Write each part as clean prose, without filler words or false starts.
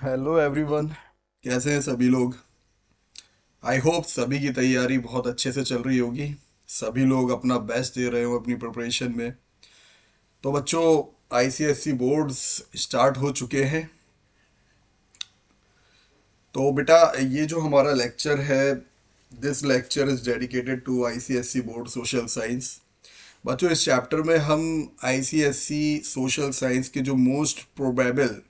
Hello everyone. कैसे हैं सभी लोग? आई होप सभी की तैयारी बहुत अच्छे से चल रही होगी। सभी लोग अपना बेस्ट दे रहे हो अपनी प्रिपरेशन में। तो बच्चों, आईसीएसई बोर्ड्स स्टार्ट हो चुके हैं। तो बेटा, ये जो हमारा लेक्चर है, this lecture is dedicated to ICSE board social science. बच्चों, इस चैप्टर में हम आईसीएसई सोशल साइंस के जो मोस्ट प्रोबेबल,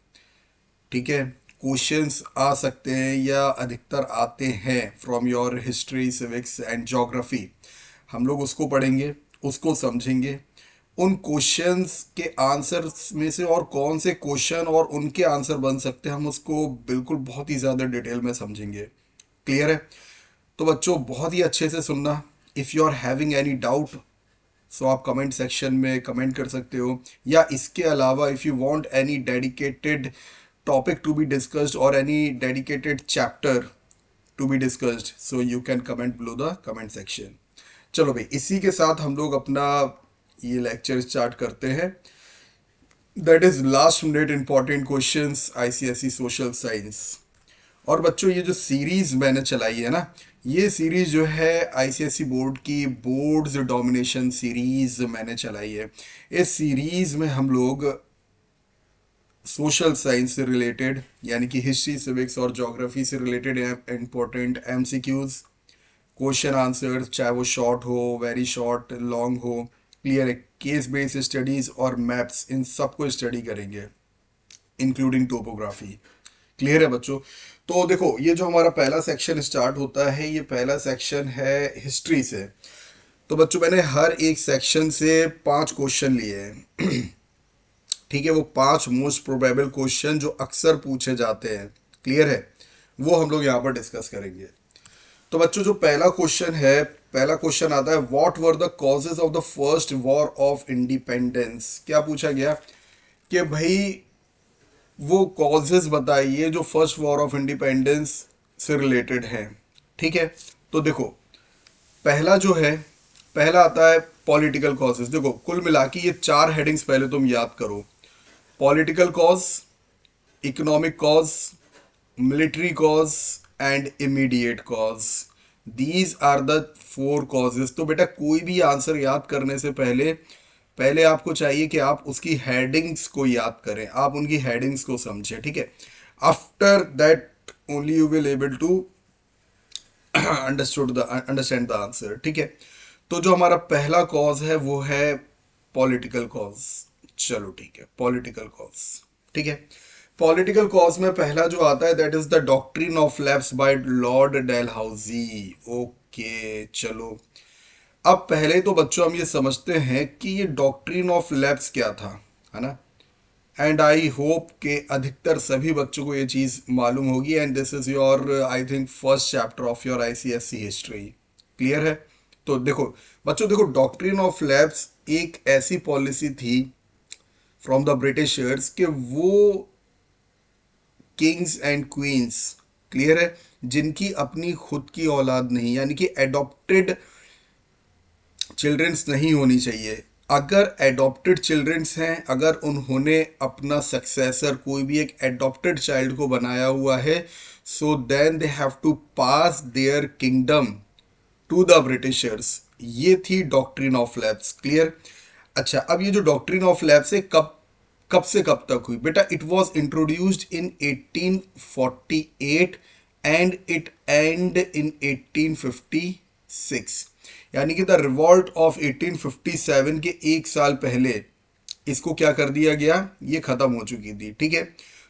ठीक है, क्वेश्चंस आ सकते हैं या अधिकतर आते हैं from your history, civics and geography, हम लोग उसको पढ़ेंगे, उसको समझेंगे। उन क्वेश्चंस के आंसर्स में से और कौन से क्वेश्चन और उनके आंसर बन सकते हैं, हम उसको बिल्कुल बहुत ही ज़्यादा डिटेल में समझेंगे। क्लियर है? तो बच्चों, बहुत ही अच्छे से सुनना। If you are having any doubt, so आप कमेंट सेक्शन में कमेंट कर सकते हो, या इसके अलावा if you want any dedicated topic to be discussed और any dedicated chapter to be discussed, so you can comment below the comment section. चलो भाई, इसी के साथ हम लोग अपना ये लेक्चर स्टार्ट करते हैं। That is last minute important questions, ICSE social science. और बच्चों, ये जो सीरीज मैंने चलाई है ना, ये सीरीज जो है आईसीएसई बोर्ड की बोर्ड्स डोमिनेशन सीरीज मैंने चलाई है। इस सीरीज में हम लोग सोशल साइंस से रिलेटेड, यानी कि हिस्ट्री, सिविक्स और ज्योग्राफी से related important MCQs, question answer, चाहे वो शॉर्ट हो, वेरी शॉर्ट, लॉन्ग हो, क्लियर है, केस बेस्ड स्टडीज और मैप्स, इन सबको स्टडी करेंगे, इंक्लूडिंग टोपोग्राफी। क्लियर है बच्चों? तो देखो, ये जो हमारा पहला सेक्शन स्टार्ट होता है, ये पहला सेक्शन है हिस्ट्री से। तो बच्चों, मैंने हर एक सेक्शन से 5 क्वेश्चन लिए हैं। ठीक है, वो 5 मोस्ट प्रोबेबल क्वेश्चन जो अक्सर पूछे जाते हैं, क्लियर है, वो हम लोग यहाँ पर डिस्कस करेंगे। तो बच्चों, जो पहला क्वेश्चन है, पहला क्वेश्चन आता है, what were the causes of the first war of independence. क्या पूछा गया कि भाई वो कॉजेज बताइए जो फर्स्ट वॉर ऑफ इंडिपेंडेंस से रिलेटेड हैं। ठीक है, तो देखो, पहला जो है, पहला आता है पॉलिटिकल कॉजेज। देखो, कुल मिला के ये 4 हेडिंग्स पहले तुम याद करो: political cause, economic cause, military cause and immediate cause. These are the 4 causes. तो बेटा, कोई भी आंसर याद करने से पहले पहले आपको चाहिए कि आप उसकी हेडिंग्स को याद करें, आप उनकी हेडिंग्स को समझें। ठीक है, after that only you will able to understand the answer. ठीक है, तो जो हमारा पहला कॉज है वो है पॉलिटिकल कॉज। चलो ठीक है, पॉलिटिकल कॉज। ठीक है, पॉलिटिकल कॉज में पहला जो आता है, that is the doctrine of lapse by Lord Dalhousie. Okay, चलो, अब पहले तो बच्चों हम ये समझते हैं कि ये डॉक्ट्रिन ऑफ लैप्स क्या था, है ना। एंड आई होप के अधिकतर सभी बच्चों को ये चीज़ मालूम होगी, and this is your, I think, first chapter of your ICSC history. Clear है? तो देखो बच्चों, देखो, डॉक्ट्रिन ऑफ लैप्स एक ऐसी पॉलिसी थी फ्रॉम द ब्रिटिशर्स कि वो किंग्स एंड क्वींस, क्लियर है, जिनकी अपनी खुद की औलाद नहीं, यानी कि एडॉप्टेड चिल्ड्रंस नहीं होनी चाहिए। अगर एडॉप्टेड चिल्ड्रंस हैं, अगर उन्होंने अपना सक्सेसर कोई भी एक एडॉप्टेड चाइल्ड को बनाया हुआ है, so then they have to pass their kingdom to the Britishers. ये थी डॉक्ट्रिन ऑफ लैप्स। क्लियर? अच्छा, अब ये जो डॉक्ट्रिन ऑफ लैप्स है, कब कब से कब तक हुई बेटा? It was introduced in 1848 and it and in 1856। यानी कि द रिवॉल्ट ऑफ 1857 के 1 साल पहले इसको क्या कर दिया गया, ये खत्म हो चुकी थी। ठीक है,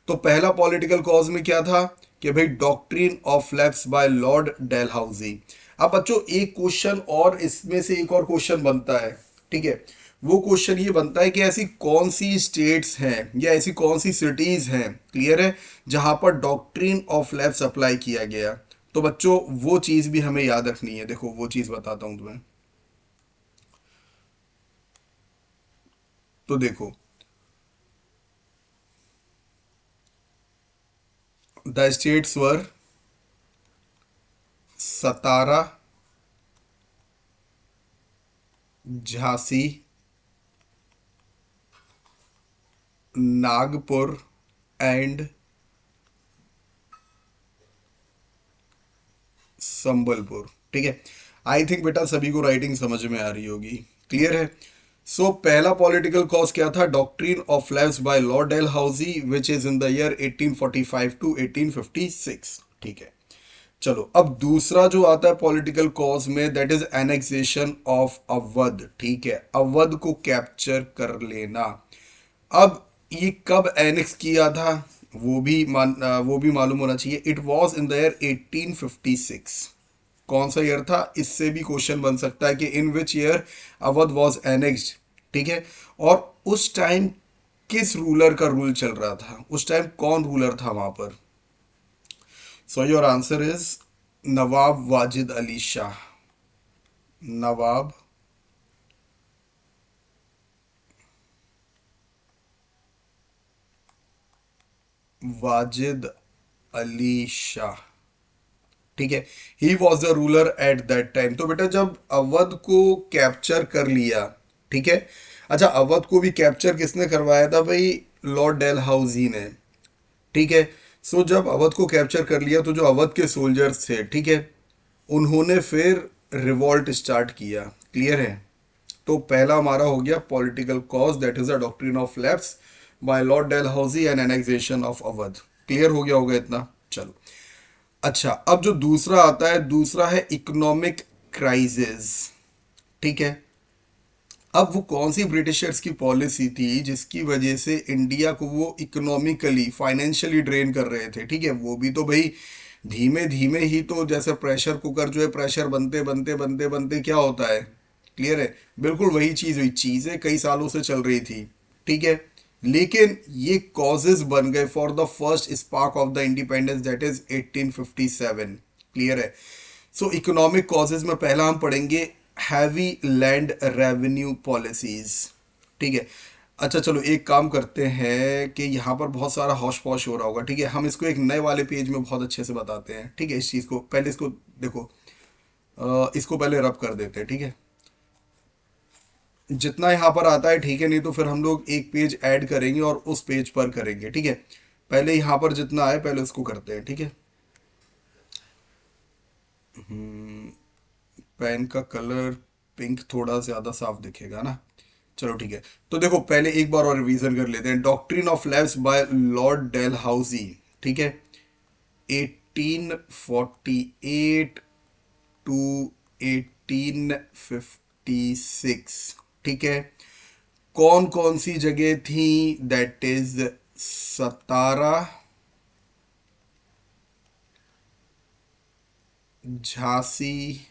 तो पहला पॉलिटिकल कॉज में क्या था कि भाई doctrine of lapse by Lord Dalhousie. अब बच्चों, एक क्वेश्चन और इसमें से एक और क्वेश्चन बनता है। ठीक है, वो क्वेश्चन ये बनता है कि ऐसी कौन सी स्टेट्स हैं या ऐसी कौन सी सिटीज हैं, क्लियर है, जहां पर डॉक्ट्रिन ऑफ लैप्स अप्लाई किया गया। तो बच्चों, वो चीज भी हमें याद रखनी है। देखो, वो चीज बताता हूं तुम्हें। तो देखो, the states were Satara, Jhansi, Nagpur and Sambalpur. ठीक है, आई थिंक बेटा सभी को राइटिंग समझ में आ रही होगी, क्लियर है। सो पहला पॉलिटिकल कॉज क्या था, doctrine of lapse by Lord Dalhousie which is in the year 1845 to 1856। ठीक है, चलो अब दूसरा जो आता है पॉलिटिकल कॉज में, that is annexation of Awadh. ठीक है, अवध को कैप्चर कर लेना। अब ये कब एनेक्स किया था वो भी मालूम होना चाहिए। It was in the year 1856। कौन सा ईयर था, इससे भी क्वेश्चन बन सकता है कि in which year Awadh was annexed. ठीक है, और उस टाइम किस रूलर का रूल चल रहा था, उस टाइम कौन रूलर था वहां पर। सो योर आंसर इज नवाब वाजिद अली शाह। नवाब वाजिद अली शाह। ठीक है, he was the ruler eight that time. तो बेटा जब अवध को कैप्चर कर लिया, ठीक है, अच्छा अवध को भी कैप्चर किसने करवाया था भाई, लॉर्ड डेलहाउसी ने। ठीक है, सो जब अवध को कैप्चर कर लिया तो जो अवध के सोल्जर्स थे, ठीक है, उन्होंने फिर रिवॉल्ट स्टार्ट किया। क्लियर है, तो पहला हमारा हो गया political cause, that is the doctrine of lapse by Lord Dalhousie and annexation of Awadh. Clear हो गया होगा इतना, चलो। अच्छा, अब जो दूसरा आता है, दूसरा है इकोनॉमिक क्राइसिस। ठीक है, अब वो कौन सी ब्रिटिशर्स की पॉलिसी थी जिसकी वजह से इंडिया को वो इकोनॉमिकली फाइनेंशियली ड्रेन कर रहे थे। ठीक है, वो भी तो भाई धीमे धीमे ही तो, जैसे प्रेशर कुकर जो है, प्रेशर बनते बनते बनते बनते क्या होता है, क्लियर है, बिल्कुल वही चीज हुई, चीजें कई सालों से चल रही थी। ठीक है, लेकिन ये कॉजेज बन गए for the first spark of the independence, that is 1857। Clear है, सो इकोनॉमिक कॉजेज में पहला हम पढ़ेंगे हैवी लैंड रेवेन्यू पॉलिसीज। ठीक है, अच्छा चलो एक काम करते हैं कि यहाँ पर बहुत सारा हौश पौश हो रहा होगा। ठीक है, हम इसको एक नए वाले पेज में बहुत अच्छे से बताते हैं। ठीक है, इस चीज़ को पहले इसको देखो, इसको पहले रब कर देते हैं। ठीक है, जितना यहाँ पर आता है, ठीक है, नहीं तो फिर हम लोग एक पेज ऐड करेंगे और उस पेज पर करेंगे। ठीक है, पहले यहाँ पर जितना आए पहले उसको करते हैं। ठीक है, पेन का कलर पिंक थोड़ा ज़्यादा साफ दिखेगा ना। चलो ठीक है, तो देखो पहले एक बार और रिवीजन कर लेते हैं। Doctrine of lapse by Lord Dalhousie, ठीक है, 1848 टू 1856। ठीक है, कौन कौन सी जगह थी, दैट इज सतारा, झांसी,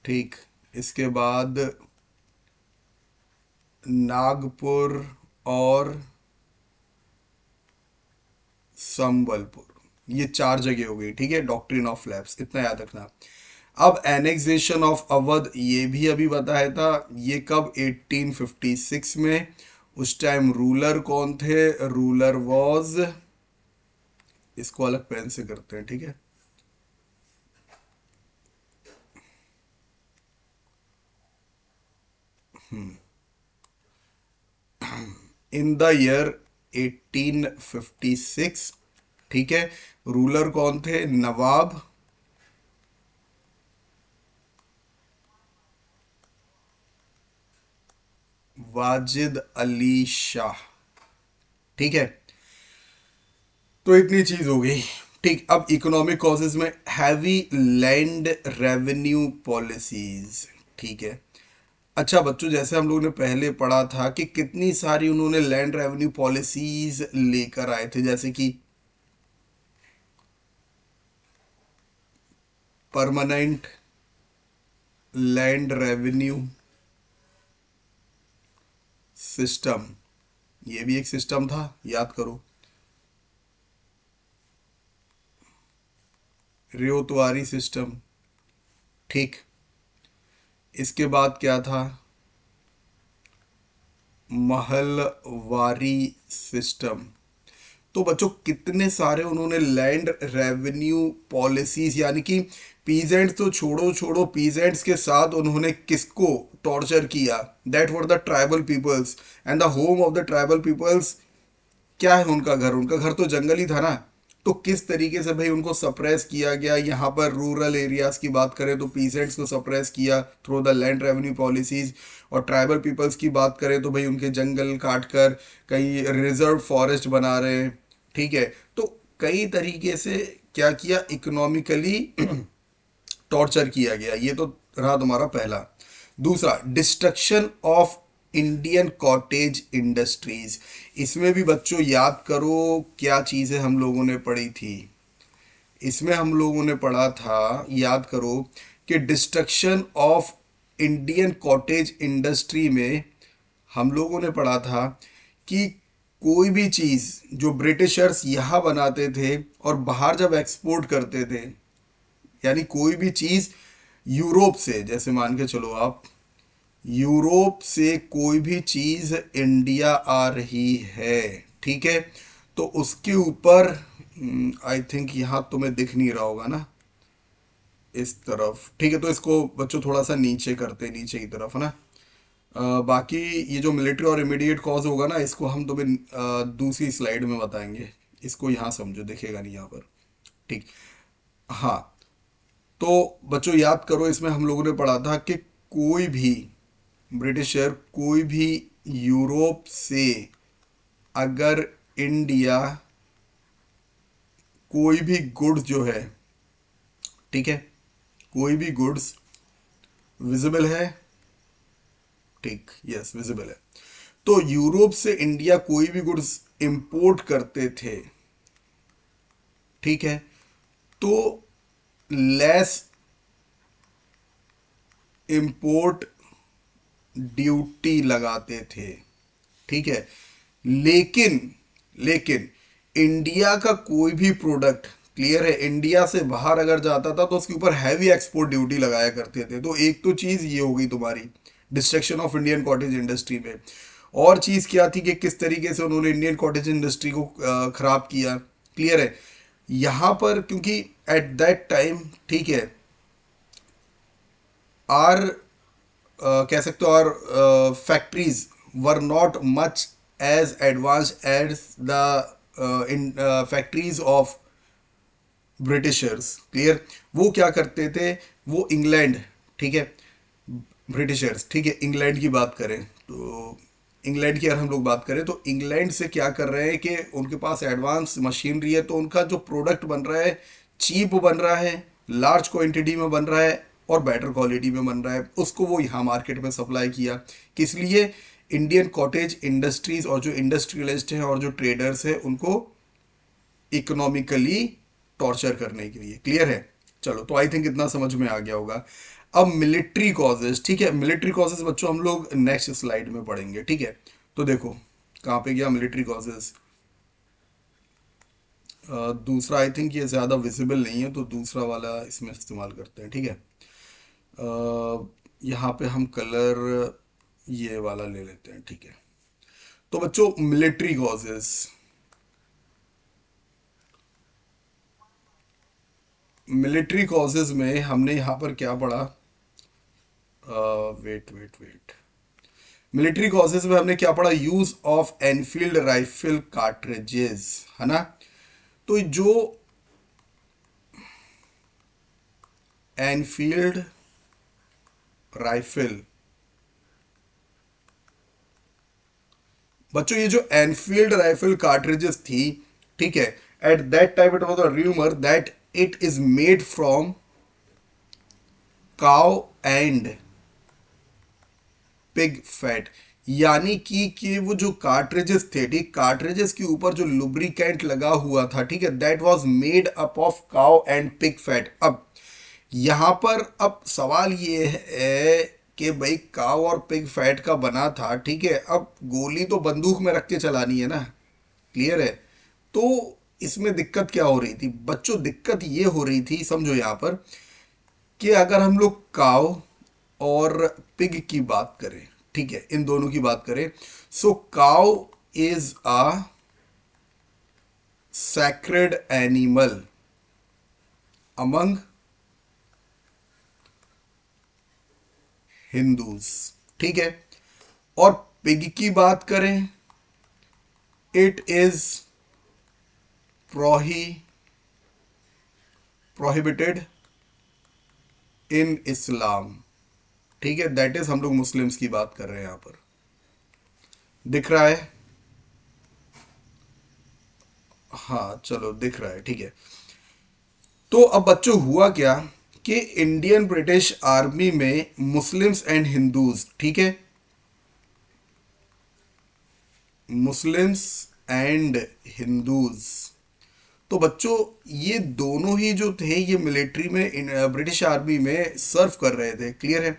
ठीक, इसके बाद नागपुर और संबलपुर। ये चार जगह हो गई। ठीक है, डॉक्ट्रिन ऑफ लैब्स, इतना याद रखना। अब एनेक्सेशन ऑफ अवध, ये भी अभी बताया था, ये कब, 1856 में। उस टाइम रूलर कौन थे, रूलर वॉज, इसको अलग पेन से करते हैं। ठीक है, इन द ईयर 1856। ठीक है, रूलर कौन थे, नवाब वाजिद अली शाह। ठीक है, तो इतनी चीज हो गई। ठीक, अब इकोनॉमिक कॉजेज में हैवी लैंड रेवेन्यू पॉलिसीज। ठीक है, अच्छा बच्चों, जैसे हम लोग ने पहले पढ़ा था कि कितनी सारी उन्होंने लैंड रेवेन्यू पॉलिसीज लेकर आए थे, जैसे कि परमानेंट लैंड रेवेन्यू सिस्टम, ये भी एक सिस्टम था, याद करो, रेओतवारी सिस्टम। ठीक, इसके बाद क्या था, महलवारी सिस्टम। तो बच्चों कितने सारे उन्होंने लैंड रेवेन्यू पॉलिसीज, यानी कि पीजेंट्स तो छोड़ो छोड़ो, पीजेंट्स के साथ उन्होंने किसको टॉर्चर किया, that were the tribal peoples, and the home of the tribal peoples क्या है, उनका घर, उनका घर तो जंगल ही था ना। तो किस तरीके से भाई उनको सप्रेस किया गया। यहाँ पर रूरल एरियाज की बात करें तो पीसेंट्स को सप्रेस किया through the land revenue policies, और ट्राइबल पीपल्स की बात करें तो भाई उनके जंगल काट कर कई रिजर्व फॉरेस्ट बना रहे हैं, ठीक है। तो कई तरीके से क्या किया, इकोनॉमिकली टॉर्चर किया गया। ये तो रहा तुम्हारा पहला। दूसरा, destruction of Indian cottage industries. इसमें भी बच्चों याद करो क्या चीजें हम लोगों ने पढ़ी थी। इसमें हम लोगों ने पढ़ा था, याद करो, कि destruction of Indian cottage industry में हम लोगों ने पढ़ा था कि कोई भी चीज़ जो ब्रिटिशर्स यहाँ बनाते थे और बाहर जब एक्सपोर्ट करते थे, यानी कोई भी चीज़ यूरोप से, जैसे मान के चलो आप, यूरोप से कोई भी चीज़ इंडिया आ रही है, ठीक है, तो उसके ऊपर आई थिंक यहाँ तुम्हें दिख नहीं रहा होगा ना, इस तरफ, ठीक है, तो इसको बच्चों थोड़ा सा नीचे करते हैं, नीचे की तरफ है ना। बाकी ये जो मिलिट्री और इमीडिएट कॉज होगा ना, इसको हम तुम्हें दूसरी स्लाइड में बताएंगे। इसको यहाँ समझो, दिखेगा नहीं यहाँ पर, ठीक। हाँ, तो बच्चों याद करो, इसमें हम लोगों ने पढ़ा था कि कोई भी ब्रिटिशर कोई भी यूरोप से अगर इंडिया कोई भी गुड्स जो है, ठीक है, कोई भी गुड्स विजिबल है, ठीक, यस विजिबल है, तो यूरोप से इंडिया कोई भी गुड्स इंपोर्ट करते थे, ठीक है, तो लेस इंपोर्ट ड्यूटी लगाते थे, ठीक है। लेकिन लेकिन इंडिया का कोई भी प्रोडक्ट, क्लियर है, इंडिया से बाहर अगर जाता था तो उसके ऊपर हैवी एक्सपोर्ट ड्यूटी लगाया करते थे। तो एक तो चीज ये हो गई तुम्हारी destruction of Indian cottage industry में। और चीज क्या थी कि किस तरीके से उन्होंने इंडियन कॉटेज इंडस्ट्री को खराब किया, क्लियर है। यहां पर क्योंकि एट दैट टाइम, ठीक है, आर कह सकते हो, और factories were not much as advance as the in factories of Britishers, clear. वो क्या करते थे, वो इंग्लैंड, ठीक है, ब्रिटिशर्स, ठीक है, इंग्लैंड की बात करें तो, इंग्लैंड की अगर हम लोग बात करें तो इंग्लैंड से क्या कर रहे हैं कि उनके पास एडवांस मशीनरी है, तो उनका जो प्रोडक्ट बन रहा है चीप बन रहा है, लार्ज क्वांटिटी में बन रहा है और बेटर क्वालिटी में बन रहा है, उसको वो यहाँ मार्केट में सप्लाई किया। किस लिए, इंडियन कॉटेज इंडस्ट्रीज और जो इंडस्ट्रियलिस्ट हैं और जो ट्रेडर्स हैं उनको इकोनॉमिकली टॉर्चर करने के लिए, क्लियर है। चलो, तो आई थिंक इतना समझ में आ गया होगा। अब मिलिट्री कॉजेज, ठीक है, मिलिट्री कॉजेज बच्चों हम लोग नेक्स्ट स्लाइड में पढ़ेंगे, ठीक है। तो देखो कहाँ पे गया मिलिट्री कॉजेज। दूसरा आई थिंक ये ज़्यादा विजिबल नहीं है, तो दूसरा वाला इसमें इस्तेमाल करते हैं, ठीक है। यहाँ पे हम कलर ये वाला ले लेते हैं, ठीक है। तो बच्चों मिलिट्री कॉजेज, मिलिट्री कॉजेज में हमने यहाँ पर क्या पढ़ा, wait wait wait, military causes में हमने क्या पढ़ा, use of Enfield rifle cartridges, है ना। तो जो एनफील्ड राइफल, बच्चों ये जो एनफील्ड राइफल कार्ट्रिजेस थी, ठीक है, eight that time it was a rumour that it is made from cow and pig fat. यानी कि वो जो कार्ट्रिजेस थे, ठीक, कार्ट्रिजेस के ऊपर जो लुब्रिकेंट लगा हुआ था, ठीक है, that was made up of cow and pig fat. अब यहां पर अब सवाल ये है कि भाई काउ और पिग फैट का बना था, ठीक है, अब गोली तो बंदूक में रख के चलानी है ना, क्लियर है। तो इसमें दिक्कत क्या हो रही थी बच्चों, दिक्कत ये हो रही थी, समझो यहां पर, कि अगर हम लोग काव और पिग की बात करें, ठीक है, इन दोनों की बात करें, सो काव is a sacred animal among Hindus, ठीक है। और पिग की बात करें, इट इज प्रोहिबिटेड इन इस्लाम। ठीक है, दैट इज हम लोग मुस्लिम्स की बात कर रहे हैं यहां पर। दिख रहा है? हाँ चलो दिख रहा है, ठीक है। तो अब बच्चों हुआ क्या कि इंडियन ब्रिटिश आर्मी में मुस्लिम्स एंड हिंदूज, ठीक है, मुस्लिम्स एंड हिंदूज, तो बच्चों ये दोनों ही जो थे ये मिलिट्री में ब्रिटिश आर्मी में सर्व कर रहे थे। क्लियर है?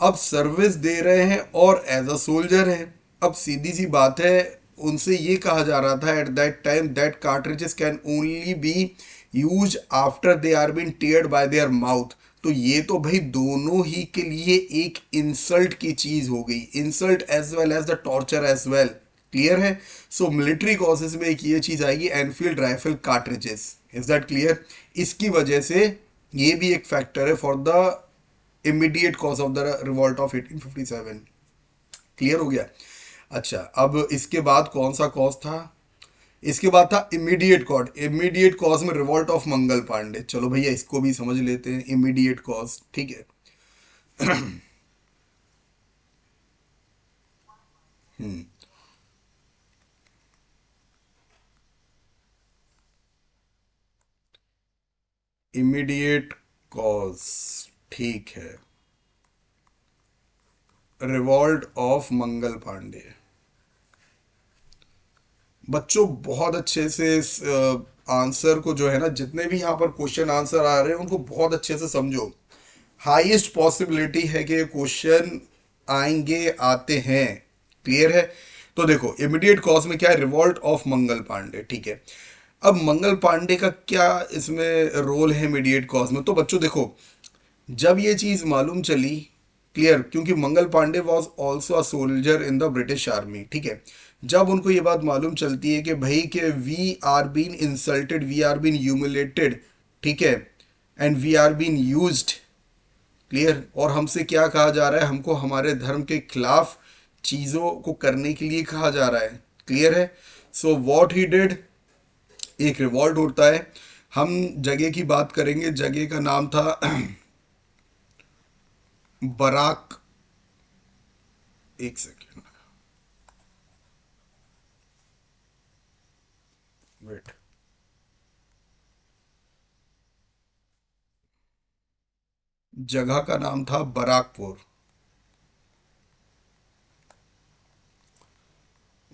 अब सर्विस दे रहे हैं और एज अ सोल्जर है। अब सीधी सी बात है, उनसे ये कहा जा रहा था at that time that cartridges can only be use after they are been teared by their mouth. तो ये तो भाई दोनों ही के लिए एक इंसल्ट की चीज हो गई, insult as well as the torture as well. Clear है? सो मिलिट्री कॉजेज में एक ये चीज आएगी, Enfield rifle cartridges. Is that clear? इसकी वजह से ये भी एक फैक्टर है for the immediate cause of the revolt of 1857। Clear हो गया? अच्छा, अब इसके बाद कौन सा कॉज था? इसके बाद था इमीडिएट कॉज। इमीडिएट कॉज में रिवॉल्ट ऑफ मंगल पांडे। चलो भैया इसको भी समझ लेते हैं, इमीडिएट कॉज। ठीक है। इमीडिएट कॉज, ठीक है, रिवॉल्ट ऑफ मंगल पांडे। बच्चों बहुत अच्छे से इस आंसर को जो है ना, जितने भी यहाँ पर क्वेश्चन आंसर आ रहे हैं उनको बहुत अच्छे से समझो। हाईएस्ट पॉसिबिलिटी है कि क्वेश्चन आएंगे, आते हैं। क्लियर है? तो देखो इमीडिएट कॉज में क्या है, रिवॉल्ट ऑफ मंगल पांडे। ठीक है, अब मंगल पांडे का क्या इसमें रोल है इमीडिएट कॉज में? तो बच्चों देखो, जब ये चीज मालूम चली, क्लियर, क्योंकि Mangal Pandey was also a soldier in the British army. ठीक है, जब उनको ये बात मालूम चलती है कि भाई के we are been insulted, we are been humiliated, ठीक है, and we are been used, clear, और हमसे क्या कहा जा रहा है, हमको हमारे धर्म के खिलाफ चीज़ों को करने के लिए कहा जा रहा है। क्लियर है? सो वॉट ही डिड, एक रिवॉल्ट होता है। हम जगह की बात करेंगे, जगह का नाम था बराक, एक सेकेंड, वेट, जगह का नाम था बराकपुर।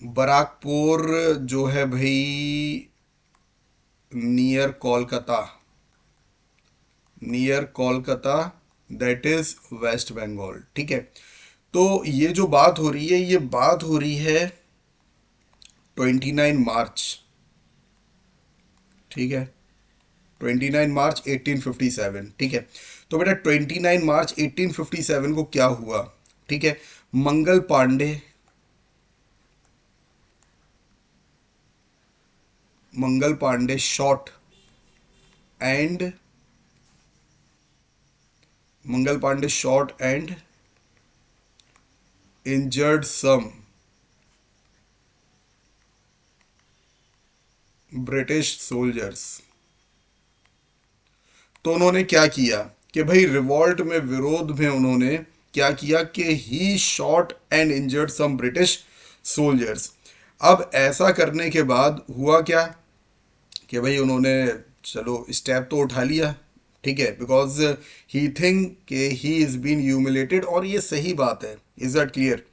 बराकपुर जो है भाई near Kolkata, near Kolkata, that is West Bengal. ठीक है, तो ये जो बात हो रही है, ये बात हो रही है 29 मार्च। ठीक है, 29 मार्च 1857। ठीक है, तो बेटा 29 मार्च 1857 को क्या हुआ? ठीक है, Mangal Pandey, Mangal Pandey shot and, Mangal Pandey shot and injured some British soldiers. तो उन्होंने क्या किया कि भाई रिवॉल्ट में, विरोध में उन्होंने क्या किया कि he shot and injured some British soldiers. अब ऐसा करने के बाद हुआ क्या कि भाई उन्होंने चलो स्टेप तो उठा लिया, ठीक है, बिकॉज ही थिंक कि ही इज बीन ह्यूमिलेटेड, और ये सही बात है। Is that clear?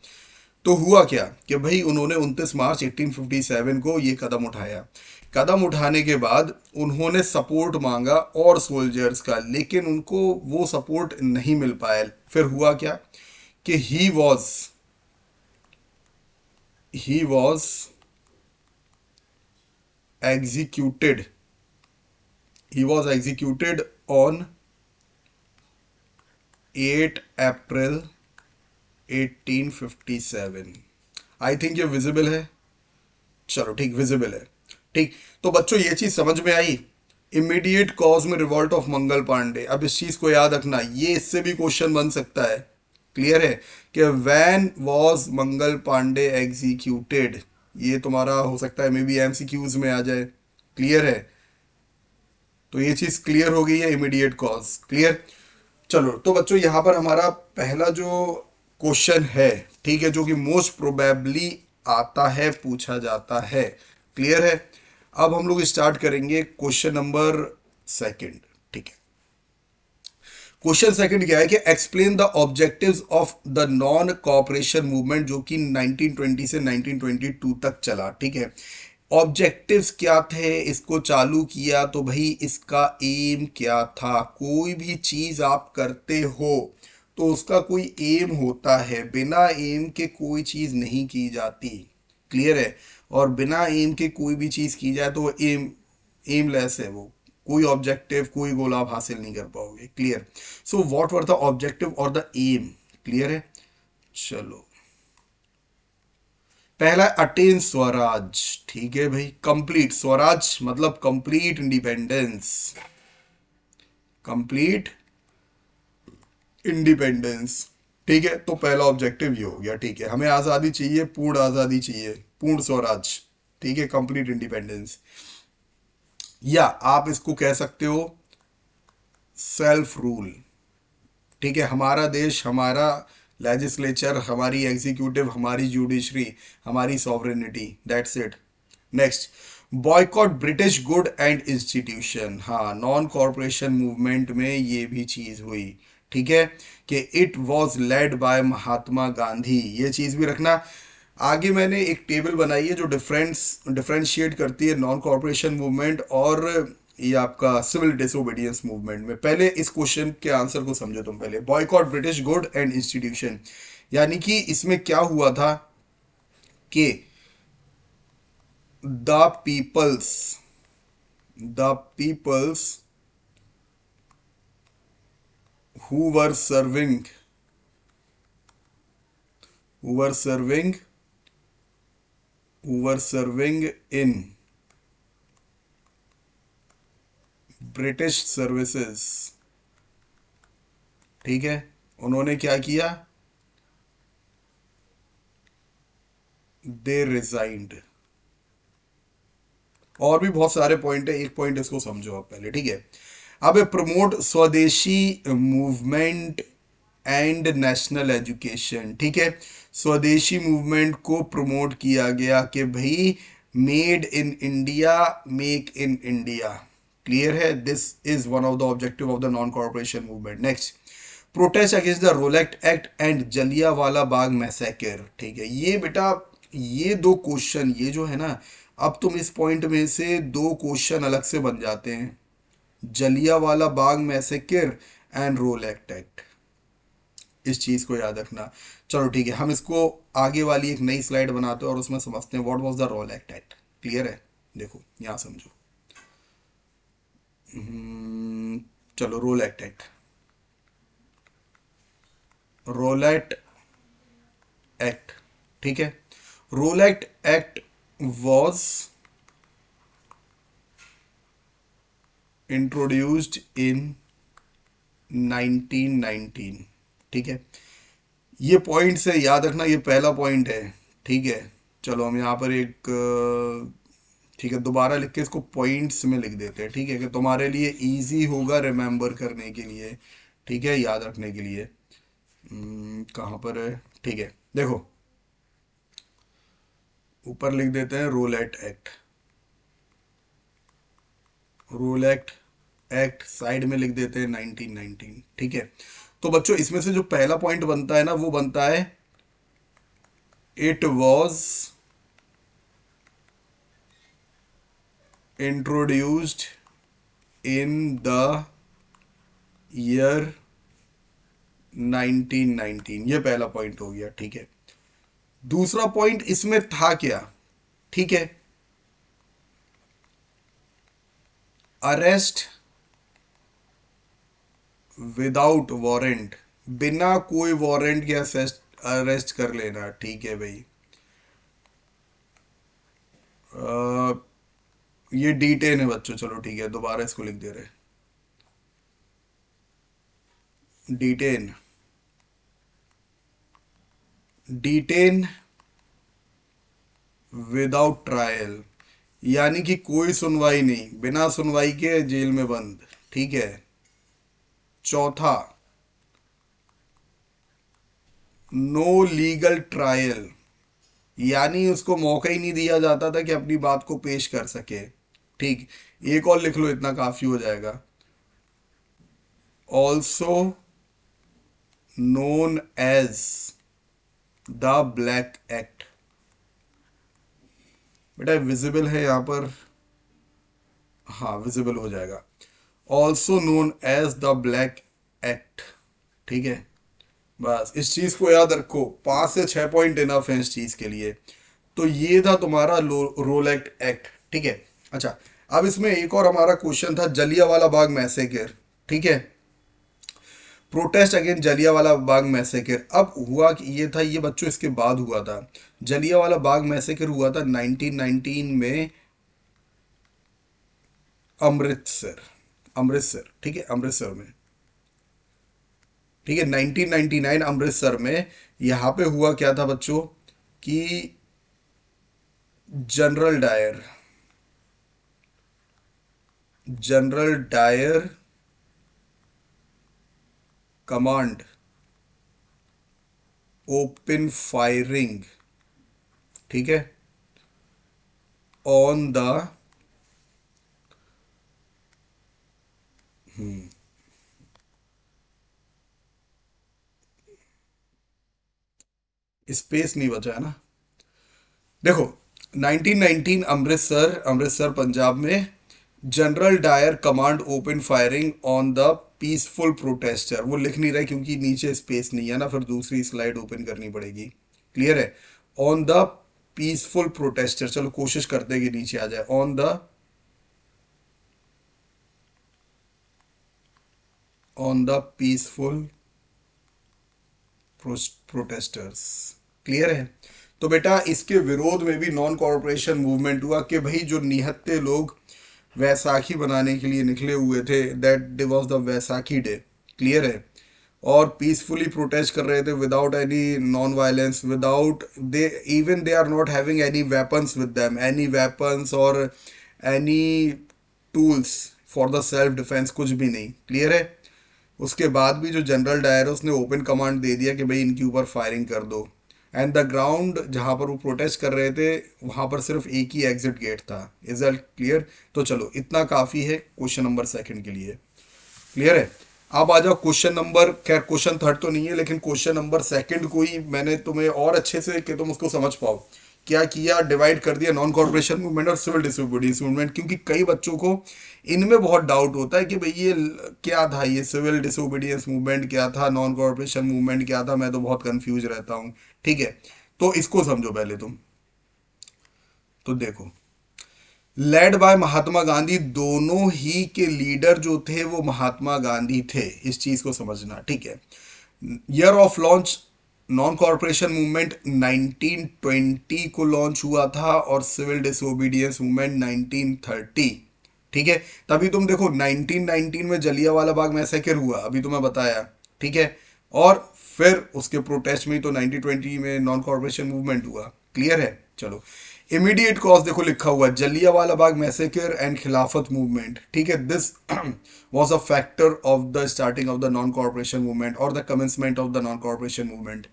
तो हुआ क्या कि भाई उन्होंने 29 मार्च 1857 को ये कदम उठाया। कदम उठाने के बाद उन्होंने सपोर्ट मांगा और सोल्जर्स का, लेकिन उनको वो सपोर्ट नहीं मिल पाया। फिर हुआ क्या कि he was executed, he was executed on 8 April 1857। I think ये विजिबल है। चलो ठीक, विजिबल है। ठीक, तो बच्चों ये चीज समझ में आई, इमीडिएट कॉज में रिवॉल्ट ऑफ मंगल पांडे। अब इस चीज को याद रखना, ये इससे भी क्वेश्चन बन सकता है। क्लियर है कि when was Mangal Pandey executed, ये तुम्हारा हो सकता है मे बी एमसीक्यूज में आ जाए। क्लियर है? तो ये चीज क्लियर हो गई है, इमीडिएट कॉज क्लियर। चलो तो बच्चों यहाँ पर हमारा पहला जो क्वेश्चन है, ठीक है, जो कि मोस्ट प्रोबेबली आता है, पूछा जाता है, क्लियर है। अब हम लोग स्टार्ट करेंगे क्वेश्चन नंबर सेकंड, ठीक है। क्वेश्चन सेकंड क्या है कि explain the objectives of the non cooperation movement, जो कि 1920 से 1922 तक चला, ठीक है। ऑब्जेक्टिव्स क्या थे, इसको चालू किया तो भाई इसका एम क्या था। कोई भी चीज आप करते हो तो उसका कोई एम होता है, बिना एम के कोई चीज नहीं की जाती, क्लियर है। और बिना एम के कोई भी चीज की जाए तो वो एमलेस है, वो कोई ऑब्जेक्टिव कोई गोल आप हासिल नहीं कर पाओगे, clear. So what were the objective और द एम, क्लियर है। चलो पहला अटेन स्वराज, ठीक है भाई। कंप्लीट स्वराज मतलब कंप्लीट इंडिपेंडेंस, कंप्लीट इंडिपेंडेंस, ठीक है। तो पहला ऑब्जेक्टिव ये हो गया, ठीक है। हमें आजादी चाहिए, पूर्ण आजादी चाहिए, पूर्ण स्वराज, ठीक है, कंप्लीट इंडिपेंडेंस। या आप इसको कह सकते हो सेल्फ रूल, ठीक है। हमारा देश, हमारा लेजिस्लेचर, हमारी एग्जीक्यूटिव, हमारी जुडिशरी, हमारी sovereignty, that's it. Next, boycott British good and institution. हाँ, नॉन कॉरपोरेशन मूवमेंट में ये भी चीज हुई, ठीक है, कि it was led by Mahatma Gandhi. ये चीज भी रखना। आगे मैंने एक टेबल बनाई है जो डिफरेंशिएट करती है नॉन कॉरपोरेशन मूवमेंट और ये आपका सिविल डिसोबीडियंस मूवमेंट में। पहले इस क्वेश्चन के आंसर को समझो तुम पहले। Boycott British good and institution, यानी कि इसमें क्या हुआ था कि the peoples the peoples who were serving who were serving who were serving in British services, ठीक है, उन्होंने क्या किया, दे रिजाइंड। और भी बहुत सारे पॉइंट है, एक पॉइंट इसको समझो आप पहले, ठीक है। अब प्रमोट स्वदेशी मूवमेंट एंड नेशनल एजुकेशन, ठीक है। स्वदेशी मूवमेंट को प्रमोट किया गया कि भाई made in India, make in India, clear है। This is one of the objective of the non corporation movement. Next, protest against the Rowlatt act and Jallianwala Bagh massacre, ठीक है। ये बेटा ये दो क्वेश्चन, ये जो है ना, अब तुम इस पॉइंट में से दो क्वेश्चन अलग से बन जाते हैं, Jallianwala Bagh massacre and रोलेक्ट act. इस चीज को याद रखना। चलो ठीक है, हम इसको आगे वाली एक नई स्लाइड बनाते हैं और उसमें समझते हैं what was the Rowlatt act, clear है। देखो यहां समझो। चलो रोलेक्ट एक्ट, रोलेट एक्ट, ठीक है। Rowlatt Act was introduced in 1919, ठीक है। ये पॉइंट से याद रखना, ये पहला पॉइंट है, ठीक है। चलो हम यहाँ पर एक ठीक है दोबारा लिख के इसको पॉइंट्स में लिख देते हैं, ठीक है, कि तुम्हारे लिए इजी होगा रिमेम्बर करने के लिए, ठीक है, याद रखने के लिए। कहाँ पर है, ठीक है, देखो ऊपर लिख देते हैं Rowlatt Act, Rowlatt Act side में लिख देते हैं 1919, ठीक है। तो बच्चों इसमें से जो पहला पॉइंट बनता है ना, वो बनता है it was introduced in the year 1919, ये पहला पॉइंट हो गया, ठीक है। दूसरा पॉइंट इसमें था क्या, ठीक है, अरेस्ट विदाउट वारंट, बिना कोई वारंट के अरेस्ट कर लेना, ठीक है भाई। ये D10 है बच्चों, चलो ठीक है दोबारा इसको लिख दे रहे, D10, D10 विदाउट ट्रायल, यानी कि कोई सुनवाई नहीं, बिना सुनवाई के जेल में बंद। ठीक है। चौथा, नो लीगल ट्रायल, यानी उसको मौका ही नहीं दिया जाता था कि अपनी बात को पेश कर सके। ठीक। एक और लिख लो, इतना काफी हो जाएगा। Also known as the Black Act. बेटा विजिबल है यहाँ पर, हाँ विजिबल हो जाएगा। Also known as the Black Act. ठीक है। बस इस चीज को याद रखो, 5 से 6 पॉइंट इनफ है इस चीज के लिए। तो ये था तुम्हारा रोलेक्ट एक्ट। ठीक है। अच्छा, अब इसमें एक और हमारा क्वेश्चन था, जलियांवाला बाग मैसेकर। ठीक है। Protest against Jallianwala Bagh massacre. अब हुआ कि ये था, ये बच्चों इसके बाद हुआ था। जलियांवाला बाग मैसेकर हुआ था 1919 में, अमृतसर। अमृतसर, ठीक है, अमृतसर में। ठीक है, 1999 अमृतसर में। यहाँ पे हुआ क्या था बच्चों कि General Dyer, General Dyer command open firing, ठीक है, ऑन द स्पेस नहीं बचा है ना। देखो, 1919 अमृतसर, अमृतसर पंजाब में, General Dyer command open firing on the peaceful protester. वो लिख नहीं रहा क्योंकि नीचे स्पेस नहीं है ना, फिर दूसरी स्लाइड ओपन करनी पड़ेगी। क्लियर है। ऑन द पीसफुल प्रोटेस्टर, चलो कोशिश करते हैं कि नीचे आ जाए। On the peaceful protesters. Clear है। तो बेटा इसके विरोध में भी नॉन कॉरपोरेशन मूवमेंट हुआ कि भाई जो निहत्थे लोग वैसाखी बनाने के लिए निकले हुए थे, that day was the Vaisakhi day. Clear है। और पीसफुली प्रोटेस्ट कर रहे थे without any non violence, without they even they are not having any weapons with them, any weapons और any tools for the self defence, कुछ भी नहीं। Clear है। उसके बाद भी जो जनरल डायर है उसने ओपन कमांड दे दिया कि भाई इनके ऊपर फायरिंग कर दो। एंड द ग्राउंड जहां पर वो प्रोटेस्ट कर रहे थे, वहां पर सिर्फ एक ही एग्जिट गेट था। Is that clear? तो चलो इतना काफी है क्वेश्चन नंबर सेकंड के लिए। क्लियर है। अब आ जाओ क्वेश्चन नंबर, खैर क्वेश्चन थर्ड तो नहीं है, लेकिन क्वेश्चन नंबर सेकंड को ही मैंने तुम्हें और अच्छे से कि तुम उसको समझ पाओ क्या किया, डिवाइड कर दिया नॉन कॉर्पोरेशन मूवमेंट और सिविल डिसोबीडियंस मूवमेंट। क्योंकि कई बच्चों को इनमें बहुत डाउट होता है कि भाई ये क्या था, ये सिविल डिसोबीडियंस मूवमेंट क्या था, नॉन कॉर्पोरेशन मूवमेंट क्या था, मैं तो बहुत कंफ्यूज रहता हूँ। ठीक है। तो इसको समझो पहले तुम। तो देखो, लेड बाय महात्मा गांधी, दोनों ही के लीडर जो थे वो महात्मा गांधी थे, इस चीज को समझना। ठीक है। Year of launch, non corporation movement 1920 को लॉन्च हुआ था और सिविल डिसोबीडियंस मूवमेंट 1930। ठीक है। तभी तुम देखो 1919 में जलियांवाला बाग मैसेकर हुआ, अभी तुम्हें बताया। ठीक है। और फिर उसके प्रोटेस्ट में ही तो 1920 में नॉन कॉर्पोरेशन मूवमेंट हुआ। क्लियर है। चलो, इमीडिएट कॉज देखो लिखा हुआ, जलियांवाला बाग मैसेकर एंड खिलाफत मूवमेंट। ठीक है। This was a factor of the starting of the non-cooperation movement or the commencement of the non-cooperation movement.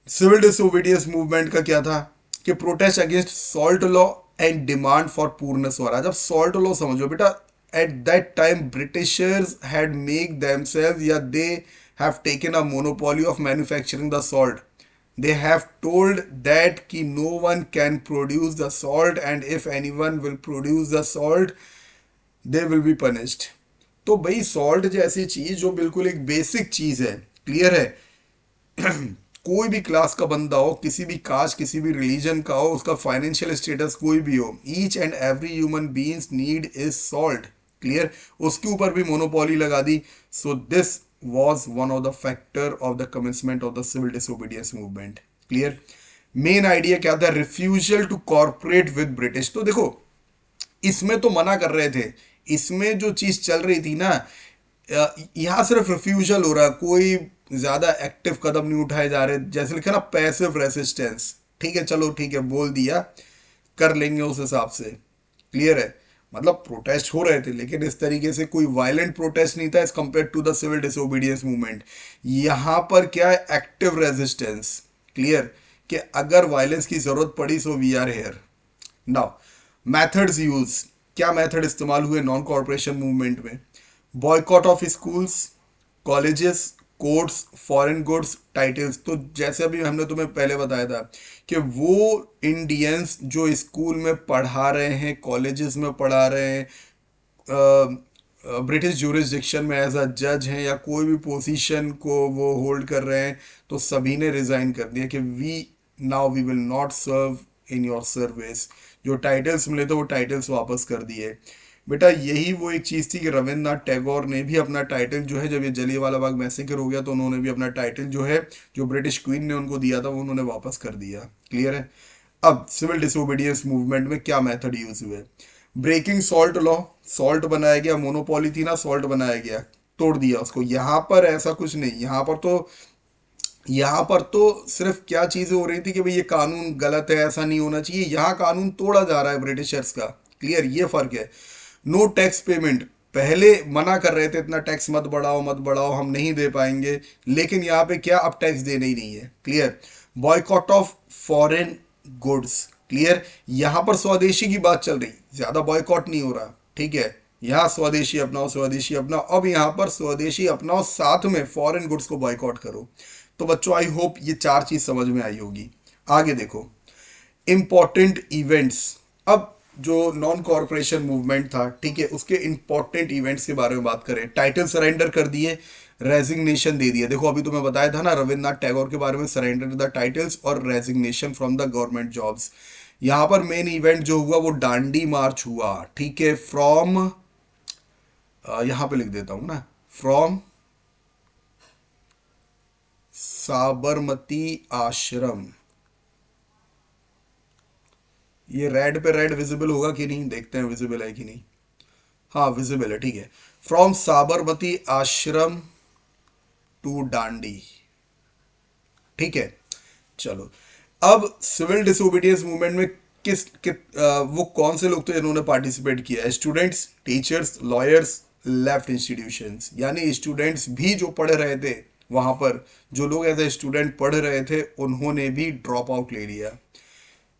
Civil disobedience movement का क्या था कि protest against salt law and demand for Purna Swaraj. अब salt law समझो बेटा, at that time Britishers had make themselves, या they have taken a monopoly of manufacturing the salt. they have told that कि no one can produce the salt and if anyone will produce the salt they will be punished। तो भाई salt जैसी चीज जो बिल्कुल एक basic चीज है, क्लियर है, कोई भी क्लास का बंदा हो, किसी भी कास्ट, किसी भी रिलीजन का हो, उसका फाइनेंशियल स्टेटस कोई भी हो, each and every human beings need is salt. Clear. उसके ऊपर भी मोनोपोली लगा दी। So this was one of the factor of the commencement of the civil disobedience movement। Clear. Main idea क्या था, refusal to corporate with British. तो देखो इसमें तो मना कर रहे थे, इसमें जो चीज चल रही थी ना, यहां सिर्फ रिफ्यूजल हो रहा है, कोई ज्यादा एक्टिव कदम नहीं उठाए जा रहे, जैसे लिखा ना पैसिव रेसिस्टेंस। ठीक है, चलो ठीक है, बोल दिया, कर लेंगे उस हिसाब से। क्लियर है? मतलब प्रोटेस्ट हो रहे थे लेकिन इस तरीके से कोई वायलेंट प्रोटेस्ट नहीं था as compare to the civil disobedience movement. यहाँ पर क्या है, एक्टिव रेजिस्टेंस। क्लियर? कि अगर वायलेंस की जरूरत पड़ी so we are here. Now methods use, क्या मेथड इस्तेमाल हुए नॉन कॉरपोरेशन मूवमेंट में? Boycott of schools, colleges, courts, foreign goods, titles. तो जैसे अभी हमने तुम्हें पहले बताया था कि वो इंडियंस जो स्कूल में पढ़ा रहे हैं, कॉलेजेस में पढ़ा रहे हैं, ब्रिटिश जुरिस्डिक्शन में एज अ जज हैं या कोई भी पोजीशन को वो होल्ड कर रहे हैं, तो सभी ने रिजाइन कर दिया कि we will not serve in your service. जो टाइटल्स मिले थे वो टाइटल्स वापस कर दिए। बेटा यही वो एक चीज़ थी कि रविन्द्रनाथ टैगोर ने भी अपना टाइटल जो है, जब ये जलियांवाला बाग मैसेकर हो गया तो उन्होंने भी अपना टाइटल जो है, जो ब्रिटिश क्वीन ने उनको दिया था, वो उन्होंने वापस कर दिया। क्लियर है? अब सिविल डिसोबीडियंस मूवमेंट में क्या मेथड यूज हुए? ब्रेकिंग सॉल्ट लॉ, सॉल्ट बनाया गया, मोनोपोली थी ना, सॉल्ट बनाया गया, तोड़ दिया उसको। यहाँ पर ऐसा कुछ नहीं, यहाँ पर तो सिर्फ क्या चीजें हो रही थी कि भाई ये कानून गलत है, ऐसा नहीं होना चाहिए। यहाँ कानून तोड़ा जा रहा है ब्रिटिशर्स का। क्लियर? ये फर्क है। नो टैक्स पेमेंट, पहले मना कर रहे थे इतना टैक्स मत बढ़ाओ मत बढ़ाओ, हम नहीं दे पाएंगे, लेकिन यहाँ पे क्या, अब टैक्स देना ही नहीं है। Clear? Boycott of foreign goods. Clear? यहाँ पर स्वदेशी की बात चल रही, ज्यादा बॉयकॉट नहीं हो रहा। ठीक है? यहाँ स्वदेशी अपनाओ, स्वदेशी अपनाओ। अब यहाँ पर स्वदेशी अपनाओ, साथ में फॉरेन गुड्स को बॉयकॉट करो। तो बच्चों आई होप ये चार चीज समझ में आई होगी। आगे देखो, इंपॉर्टेंट इवेंट्स। अब जो नॉन कॉरपोरेशन मूवमेंट था, ठीक है, उसके इंपॉर्टेंट इवेंट्स के बारे में बात करें। टाइटल सरेंडर कर दिए, रेजिग्नेशन दे दिया। देखो अभी तुम्हें बताया था ना रविन्द्रनाथ टैगोर के बारे में, सरेंडर द टाइटल्स और resignation from the government jobs. यहाँ पर मेन इवेंट जो हुआ वो दांडी मार्च हुआ। ठीक है? फ्रॉम, यहाँ पे लिख देता हूँ ना, फ्रॉम साबरमती आश्रम। ये रेड पे रेड विजिबल होगा कि नहीं, देखते हैं विजिबल है कि नहीं। हाँ विजिबल है, ठीक है। फ्रॉम साबरमती आश्रम टू डांडी। ठीक है? चलो, अब सिविल डिसोबीडियंस मूवमेंट में वो कौन से लोग थे जिन्होंने पार्टिसिपेट किया है? Students, teachers, lawyers, left institutions. यानी स्टूडेंट्स भी जो पढ़ रहे थे वहां पर, जो लोग एज ए स्टूडेंट पढ़ रहे थे, उन्होंने भी ड्रॉप आउट ले लिया।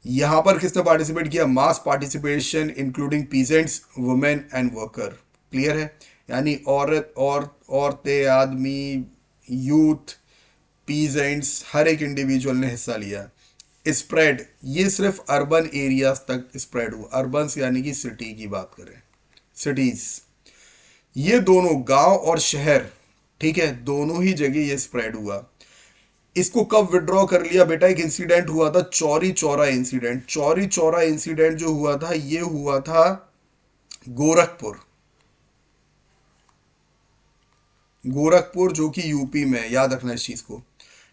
यहां पर किसने पार्टिसिपेट किया? Mass participation including peasants, women and worker. Clear है? यानी औरतें, आदमी, यूथ, पीजेंट्स, हर एक इंडिविजुअल ने हिस्सा लिया। स्प्रेड, ये सिर्फ अर्बन एरियाज तक स्प्रेड हुआ। अर्बन यानी कि सिटी की बात करें, सिटीज, ये दोनों गांव और शहर, ठीक है, दोनों ही जगह ये स्प्रेड हुआ। इसको कब विड्रॉ कर लिया? बेटा एक इंसिडेंट हुआ था, चौरी चौरा इंसिडेंट। चौरी चौरा इंसिडेंट जो हुआ था, ये हुआ था गोरखपुर। गोरखपुर जो कि यूपी में, याद रखना इस चीज को।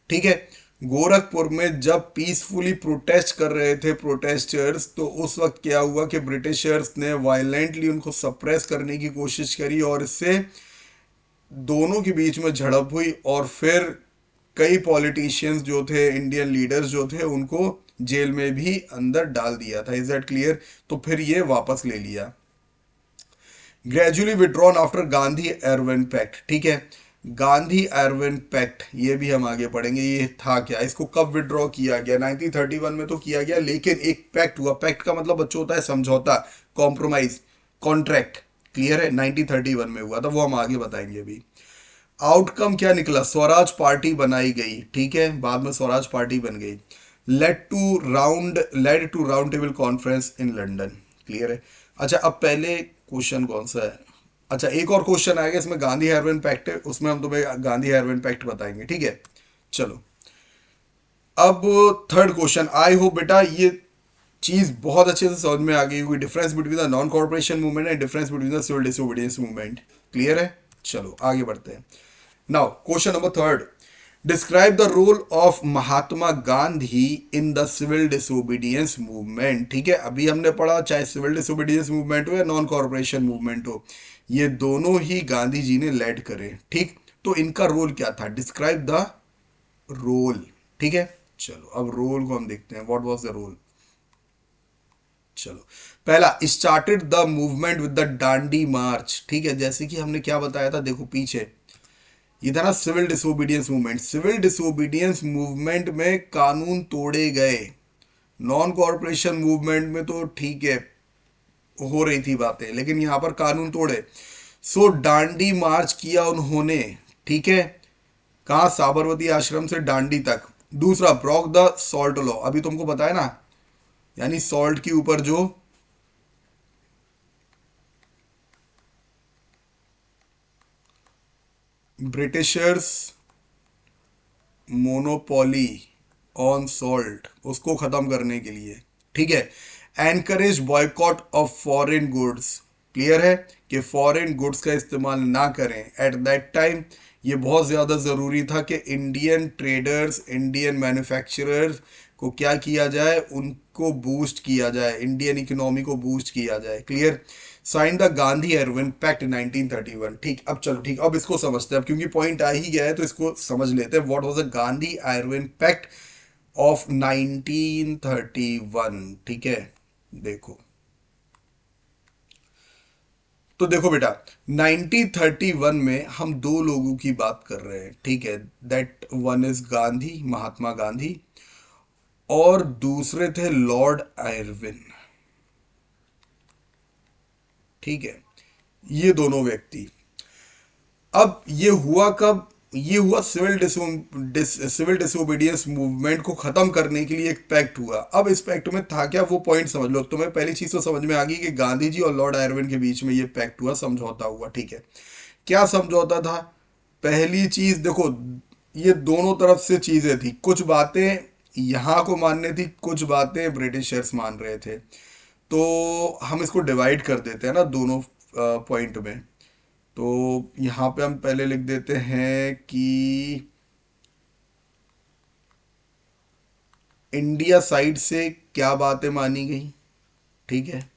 ठीक है? गोरखपुर में जब पीसफुली प्रोटेस्ट कर रहे थे प्रोटेस्टर्स, तो उस वक्त क्या हुआ कि ब्रिटिशर्स ने वायलेंटली उनको सप्रेस करने की कोशिश करी और इससे दोनों के बीच में झड़प हुई, और फिर कई पॉलिटिशियंस जो थे, इंडियन लीडर्स जो थे, उनको जेल में भी अंदर डाल दिया था। Is that clear? तो फिर ये वापस ले लिया। Gradually withdrawn after Gandhi Irwin pact. ठीक है? गांधी एरविन पैक्ट, ये भी हम आगे पढ़ेंगे ये था क्या, इसको कब विड्रॉ किया गया। 1931 में तो किया गया, लेकिन एक पैक्ट हुआ। पैक्ट का मतलब बच्चों होता है समझौता, कॉम्प्रोमाइज, कॉन्ट्रैक्ट। क्लियर है? 1931 में हुआ था, वो हम आगे बताएंगे अभी। आउटकम क्या निकला? स्वराज पार्टी बनाई गई। ठीक है? बाद में स्वराज पार्टी बन गई। Led to round table conference in London. Clear है? अच्छा, अब पहले क्वेश्चन कौन सा है? अच्छा, एक और क्वेश्चन आएगा इसमें, गांधी एरविन पैक्ट है, उसमें हम तुम्हें गांधी एरविन पैक्ट बताएंगे। ठीक है? चलो, अब थर्ड क्वेश्चन। आई होप बेटा ये चीज बहुत अच्छे से समझ में आ गई होगी, difference between the non corporation movement and difference between the civil disobedience movement. Clear है? चलो आगे बढ़ते हैं। Now question number third, describe the role of Mahatma Gandhi in the civil disobedience movement. ठीक है? अभी हमने पढ़ा, चाहे सिविल डिसोबीडियंस मूवमेंट हो या नॉन कॉर्पोरेशन मूवमेंट हो, ये दोनों ही गांधी जी ने लेड करे। ठीक? तो इनका रोल क्या था? Describe the role. ठीक है? चलो अब रोल को हम देखते हैं, व्हाट वाज द रोल। चलो, पहला, started the movement with the Dandi march. ठीक है, जैसे कि हमने क्या बताया था, देखो पीछे ये था ना civil disobedience movement. Civil disobedience movement में कानून तोड़े गए। नॉन कॉरपोरेशन मूवमेंट में तो ठीक है, हो रही थी बातें, लेकिन यहां पर कानून तोड़े। सो डांडी मार्च किया उन्होंने। ठीक है, कहा, साबरमती आश्रम से डांडी तक। दूसरा, ब्रॉक द सॉल्ट लॉ, अभी तुमको बताया ना, यानी सॉल्ट के ऊपर जो ब्रिटिशर्स मोनोपोली ऑन सॉल्ट, उसको खत्म करने के लिए। ठीक है, encourage boycott of foreign goods. Clear है कि फॉरेन गुड्स का इस्तेमाल ना करें एट दैट टाइम। ये बहुत ज़्यादा ज़रूरी था कि इंडियन ट्रेडर्स, इंडियन मैन्युफैक्चरर्स को क्या किया जाए, उनको बूस्ट किया जाए, इंडियन इकोनॉमी को बूस्ट किया जाए। Clear. Sign the Gandhi Irwin pact 1931। ठीक, अब चलो, ठीक, अब इसको समझते हैं, अब क्योंकि पॉइंट आ ही गया है तो इसको समझ लेते हैं। What was the Gandhi Irwin pact of 1931। ठीक है, देखो, तो देखो बेटा, 1931 में हम दो लोगों की बात कर रहे हैं। ठीक है, that one is Gandhi, Mahatma Gandhi, और दूसरे थे लॉर्ड आयरविन। ठीक है, ये दोनों व्यक्ति। अब ये हुआ कब, ये हुआ सिविल डिसोबीडियंस मूवमेंट को खत्म करने के लिए एक पैक्ट हुआ। अब इस पैक्ट में था क्या, वो पॉइंट समझ लो। तुम्हें पहली चीज तो समझ में आ गई कि गांधी जी और लॉर्ड आयरविन के बीच में ये पैक्ट हुआ, समझौता हुआ। ठीक है, क्या समझौता था। पहली चीज देखो, ये दोनों तरफ से चीजें थी, कुछ बातें यहाँ को मानने थी, कुछ बातें ब्रिटिशर्स मान रहे थे। तो हम इसको डिवाइड कर देते हैं ना दोनों पॉइंट में। तो यहाँ पे हम पहले लिख देते हैं कि इंडिया साइड से क्या बातें मानी गई। ठीक है,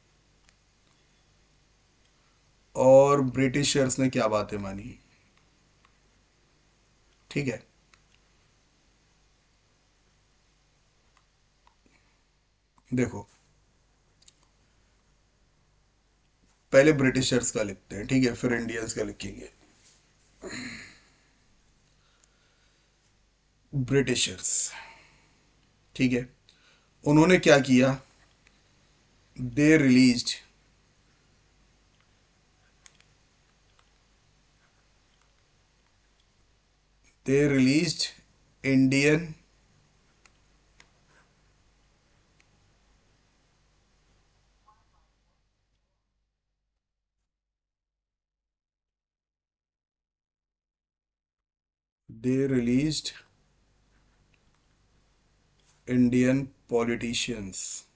और ब्रिटिशर्स ने क्या बातें मानी। ठीक है, देखो, पहले ब्रिटिशर्स का लिखते हैं, ठीक है, फिर इंडियंस का लिखेंगे। ब्रिटिशर्स, ठीक है, उन्होंने क्या किया, दे released they released Indian they released Indian politicians.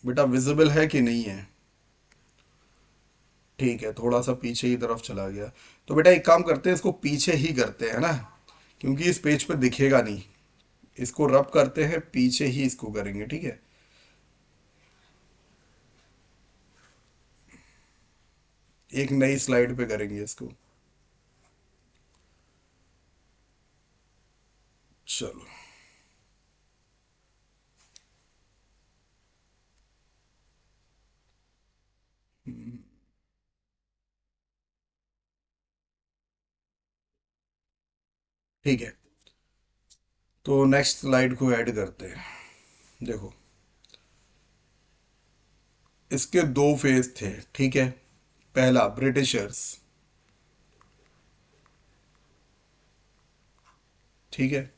बेटा विजिबल है कि नहीं है। ठीक है, थोड़ा सा पीछे की तरफ चला गया। तो बेटा एक काम करते हैं, इसको पीछे ही करते हैं ना, क्योंकि इस पेज पे दिखेगा नहीं। इसको रब करते हैं, पीछे ही इसको करेंगे। ठीक है, एक नई स्लाइड पे करेंगे इसको। चलो, ठीक है, तो नेक्स्ट स्लाइड को ऐड करते हैं। देखो, इसके दो फेज थे। ठीक है, पहला ब्रिटिशर्स। ठीक है,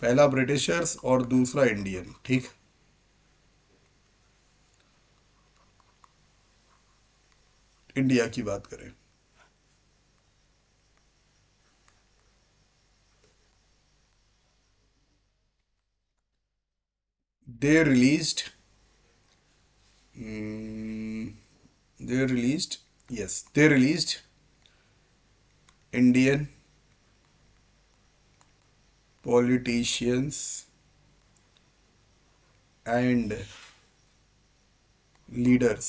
पहला ब्रिटिशर्स और दूसरा इंडियन। ठीक, इंडिया की बात करें, they released they released yes, they released Indian politicians and leaders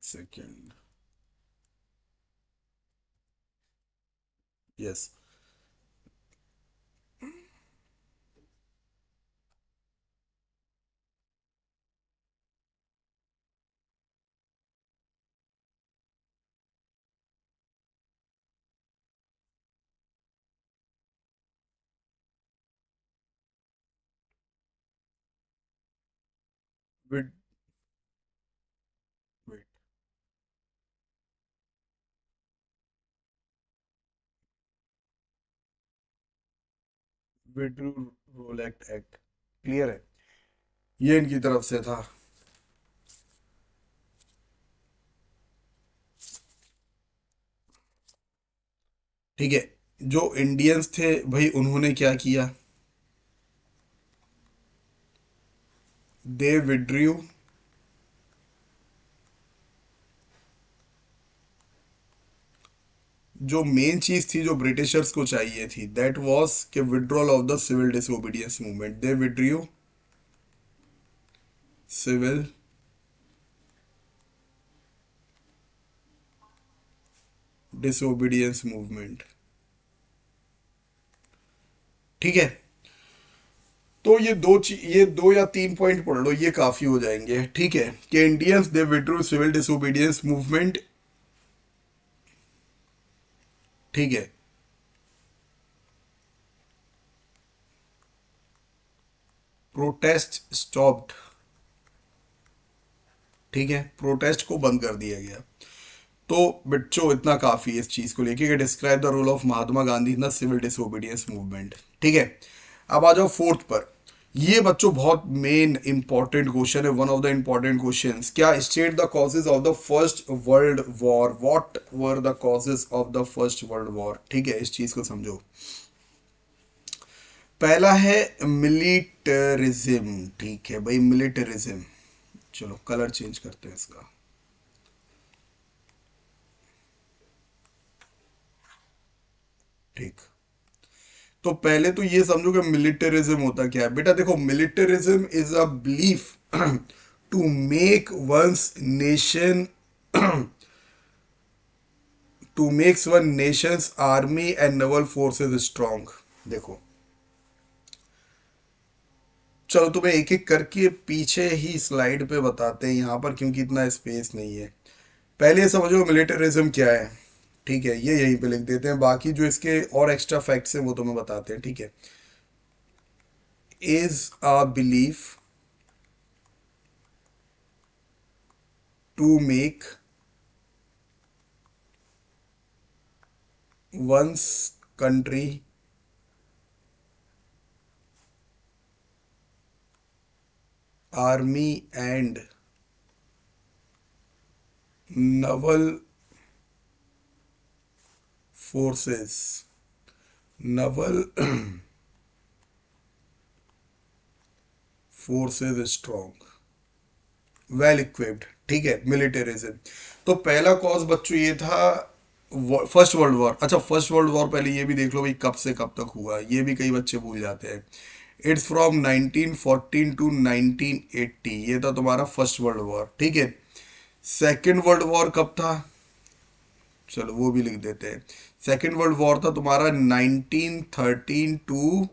एक second. Yes. With wait withdrew Rowlatt Act. Clear है, ये इनकी तरफ से था। ठीक है, जो इंडियंस थे भाई उन्होंने क्या किया, दे विड्रू। जो मेन चीज थी जो ब्रिटिशर्स को चाहिए थी, दैट वाज के withdrawal of the civil disobedience movement. They withdrew civil disobedience movement. ठीक है, तो ये दो या तीन पॉइंट पढ़ लो, ये काफी हो जाएंगे। ठीक है, कि Indians they withdrew civil disobedience movement. ठीक है, प्रोटेस्ट स्टॉप्ड। ठीक है, प्रोटेस्ट को बंद कर दिया गया। तो बच्चों इतना काफी है इस चीज को लेके कि describe the role of Mahatma Gandhi in the civil disobedience movement. ठीक है, अब आ जाओ फोर्थ पर। ये बच्चों बहुत मेन इंपॉर्टेंट क्वेश्चन है, one of the important questions. क्या state the causes of the first world war, what were the causes of the first world war. ठीक है, इस चीज को समझो। पहला है मिलिटरिज्म। ठीक है भाई, मिलिटरिज्म। चलो कलर चेंज करते हैं इसका। ठीक, तो पहले तो ये समझो कि मिलिटरिज्म होता क्या है। बेटा देखो, militarism is a belief to make one's nation to makes one nations army and naval forces strong. देखो, चलो तुम्हें एक एक करके पीछे ही स्लाइड पे बताते हैं यहाँ पर, क्योंकि इतना स्पेस नहीं है। पहले समझो मिलिटरिज्म क्या है। ठीक है, ये यहीं पे लिख देते हैं, बाकी जो इसके और एक्स्ट्रा फैक्ट्स हैं वो तुम्हें बताते हैं। ठीक है, is a belief to make one's country army and naval forces, naval forces strong, well equipped. ठीक है, मिलिटरिज्म। तो पहला कॉज बच्चों ये था फर्स्ट वर्ल्ड वॉर। अच्छा, फर्स्ट वर्ल्ड वॉर पहले ये भी देख लो भाई कब से कब तक हुआ, ये भी कई बच्चे भूल जाते हैं। इट्स फ्रॉम 1914 टू 1980, ये था तुम्हारा फर्स्ट वर्ल्ड वॉर। ठीक है, सेकेंड वर्ल्ड वॉर कब था, चलो वो भी लिख देते हैं। सेकेंड वर्ल्ड वॉर था तुम्हारा 1913 टू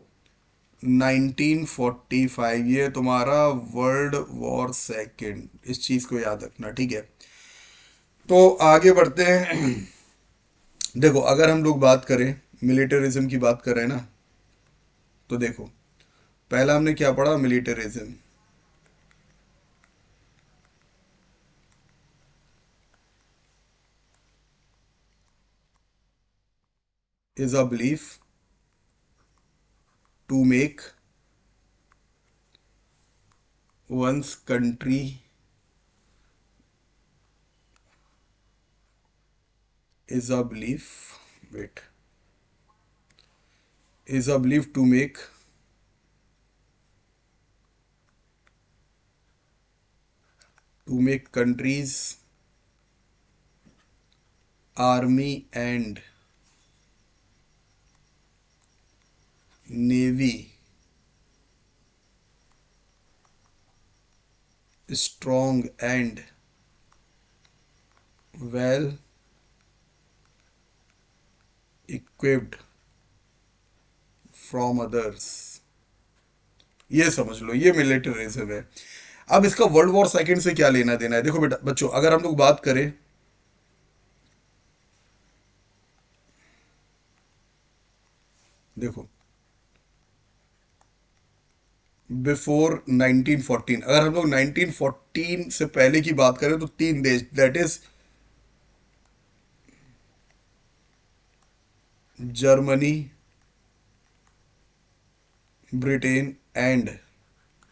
1945, ये तुम्हारा वर्ल्ड वॉर सेकेंड, इस चीज को याद रखना। ठीक है, तो आगे बढ़ते हैं। देखो, अगर हम लोग बात करें, मिलिटरिज्म की बात कर रहे हैं ना, तो देखो पहला हमने क्या पढ़ा, militarism is a belief to make one's country is a belief, wait, is a belief to make countries army and navy strong and well equipped from others, ये समझ लो ये मिलिटरिज्म है। अब इसका वर्ल्ड वॉर सेकंड से क्या लेना देना है? देखो बेटा बच्चों, अगर हम लोग बात करें, देखो बिफोर 1914, अगर हम लोग 1914 से पहले की बात करें तो तीन देश, that is Germany, Britain and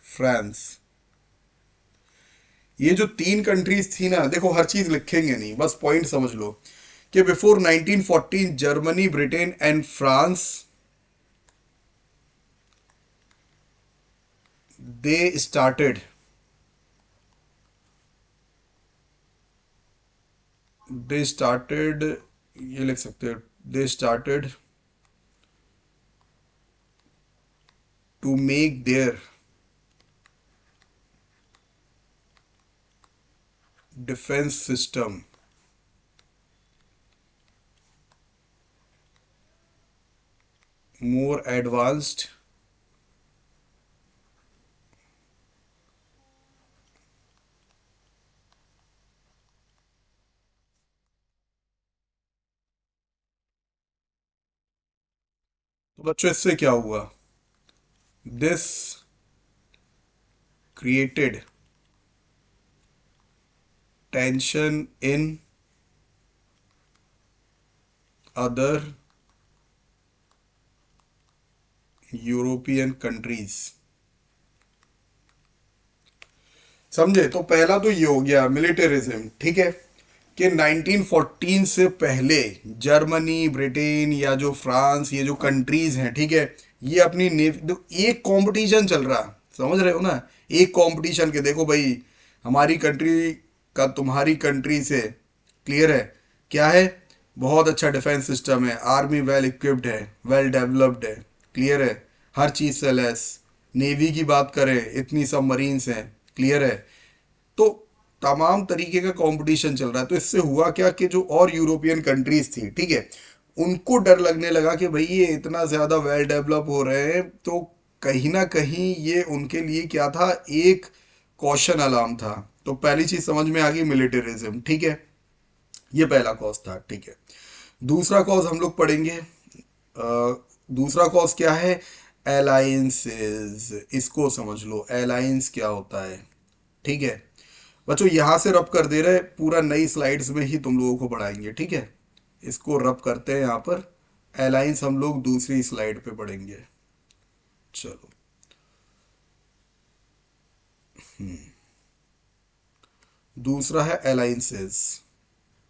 France. ये जो तीन कंट्रीज थी ना, देखो हर चीज लिखेंगे नहीं, बस पॉइंट समझ लो कि before 1914 Germany, Britain and France, they started, they started, ये लिख सकते हैं, they started to make their defence system more advanced तो बच्चों इससे क्या हुआ? This created tension in other European countries. समझे? तो पहला तो ये हो गया मिलिटरिज्म, ठीक है, कि 1914 से पहले जर्मनी, ब्रिटेन या जो फ्रांस, ये जो कंट्रीज हैं, ठीक है, ये अपनी नेवी, तो एक कंपटीशन चल रहा, समझ रहे हो ना, एक कंपटीशन के, देखो भाई हमारी कंट्री का तुम्हारी कंट्री से, क्लियर है, क्या है, बहुत अच्छा डिफेंस सिस्टम है, आर्मी वेल इक्विप्ड है, वेल डेवलप्ड है, क्लियर है, हर चीज से लेस, नेवी की बात करें इतनी सबमरीन्स हैं, क्लियर है, तो तमाम तरीके का कंपटीशन चल रहा है। तो इससे हुआ क्या कि जो और यूरोपियन कंट्रीज थी, ठीक है, उनको डर लगने लगा कि भाई ये इतना ज़्यादा वेल डेवलप हो रहे हैं, तो कहीं ना कहीं ये उनके लिए क्या था, एक कॉशन अलार्म था। तो पहली चीज समझ में आ गई, मिलिटरिज्म, ठीक है, ये पहला कॉज था, ठीक है। दूसरा कॉज हम लोग पढ़ेंगे, दूसरा कॉज क्या है, अलायंसेस, इसको समझ लो, अलायंस क्या होता है, ठीक है। बच्चों यहां से रब कर दे रहे, पूरा नई स्लाइड्स में ही तुम लोगों को पढ़ाएंगे, ठीक है, इसको रब करते हैं यहाँ पर, अलायंस हम लोग दूसरी स्लाइड पे पढ़ेंगे। चलो, दूसरा है अलायंसेस,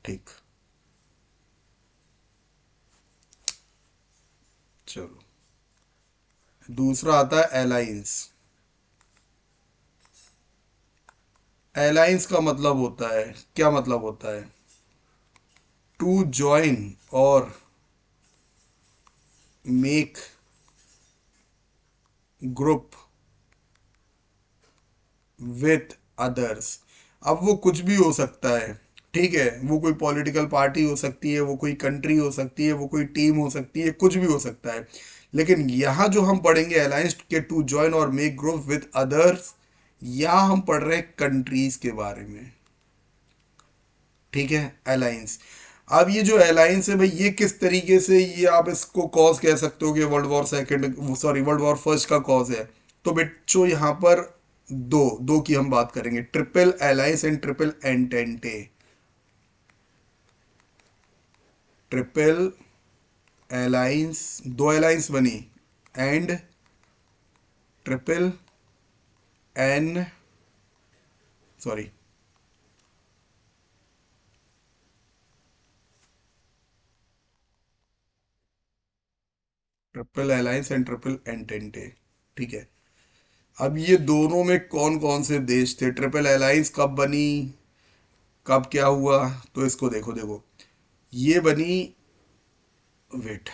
ठीक, चलो, दूसरा आता है अलायंस। अलायंस का मतलब होता है, क्या मतलब होता है, टू जॉइन और मेक ग्रुप विथ अदर्स। अब वो कुछ भी हो सकता है, ठीक है, वो कोई पॉलिटिकल पार्टी हो सकती है, वो कोई कंट्री हो सकती है, वो कोई टीम हो सकती है, कुछ भी हो सकता है। लेकिन यहाँ जो हम पढ़ेंगे अलायंस के, टू जॉइन और मेक ग्रुप विथ अदर्स, यहाँ हम पढ़ रहे हैं कंट्रीज के बारे में, ठीक है, अलायंस। अब ये जो अलायंस है भाई, ये किस तरीके से, ये आप इसको कॉज कह सकते हो कि world war second, sorry world war first का कॉज है। तो बच्चों यहाँ पर दो दो की हम बात करेंगे, triple alliance and triple entente, triple alliance, दो अलायंस बनी, एंड ट्रिपल एन, sorry, triple alliance and triple entente, ठीक है। अब ये दोनों में कौन कौन से देश थे, ट्रिपल अलायंस कब बनी, कब क्या हुआ, तो इसको देखो, देखो ये बनी, वेट,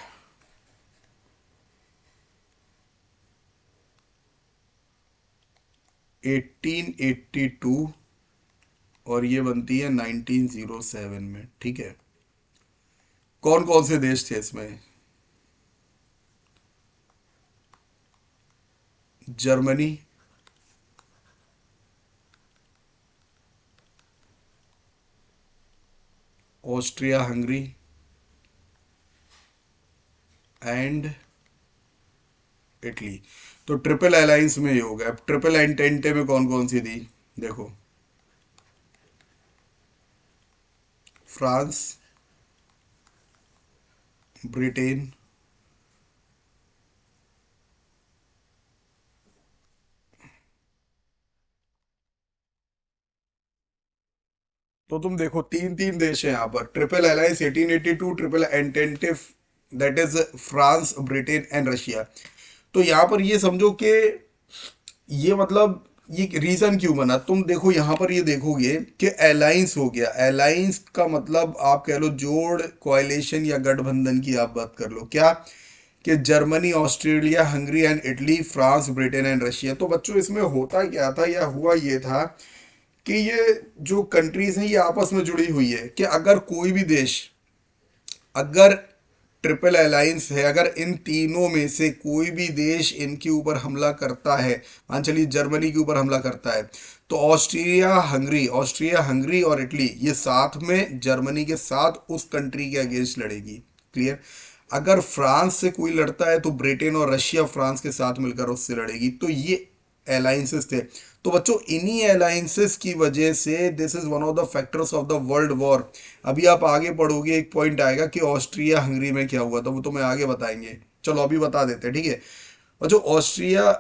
1882 और ये बनती है 1907 में। ठीक है, कौन कौन से देश थे इसमें? Germany, Austria Hungary and Italy. तो ट्रिपल अलायंस में ही हो गया। अब ट्रिपल एंटेंटे में कौन कौन सी थी? देखो, फ्रांस, ब्रिटेन, तो तुम देखो तीन तीन देश है यहाँ पर। Triple alliance 1882, triple entente, that is France, Britain and Russia. तो यहाँ पर ये समझो कि ये मतलब ये रीजन क्यों बना। तुम देखो यहाँ पर ये देखोगे कि अलायंस हो गया। अलायंस का मतलब आप कह लो जोड़, कोalition या गठबंधन की आप बात कर लो। क्या कि Germany, Australia, Hungary and Italy, France, Britain and Russia. तो बच्चों इसमें होता क्या था या हुआ ये था कि ये जो कंट्रीज हैं ये आपस में जुड़ी हुई है कि अगर कोई भी देश, अगर ट्रिपल अलायंस है, अगर इन तीनों में से कोई भी देश इनके ऊपर हमला करता है, मान चलिए जर्मनी के ऊपर हमला करता है, तो ऑस्ट्रिया हंगरी और इटली ये साथ में जर्मनी के साथ उस कंट्री के अगेंस्ट लड़ेगी। क्लियर? अगर फ्रांस से कोई लड़ता है तो ब्रिटेन और रशिया फ्रांस के साथ मिलकर उससे लड़ेगी। तो ये अलायंसेस थे। तो बच्चों इन्हीं अलायंसेस की वजह से this is one of the factors of the world war. अभी आप आगे पढ़ोगे एक पॉइंट आएगा कि ऑस्ट्रिया हंगरी में क्या हुआ था, वो तो मैं आगे बताएंगे। चलो अभी बता देते हैं, ठीक है। और जो ऑस्ट्रिया,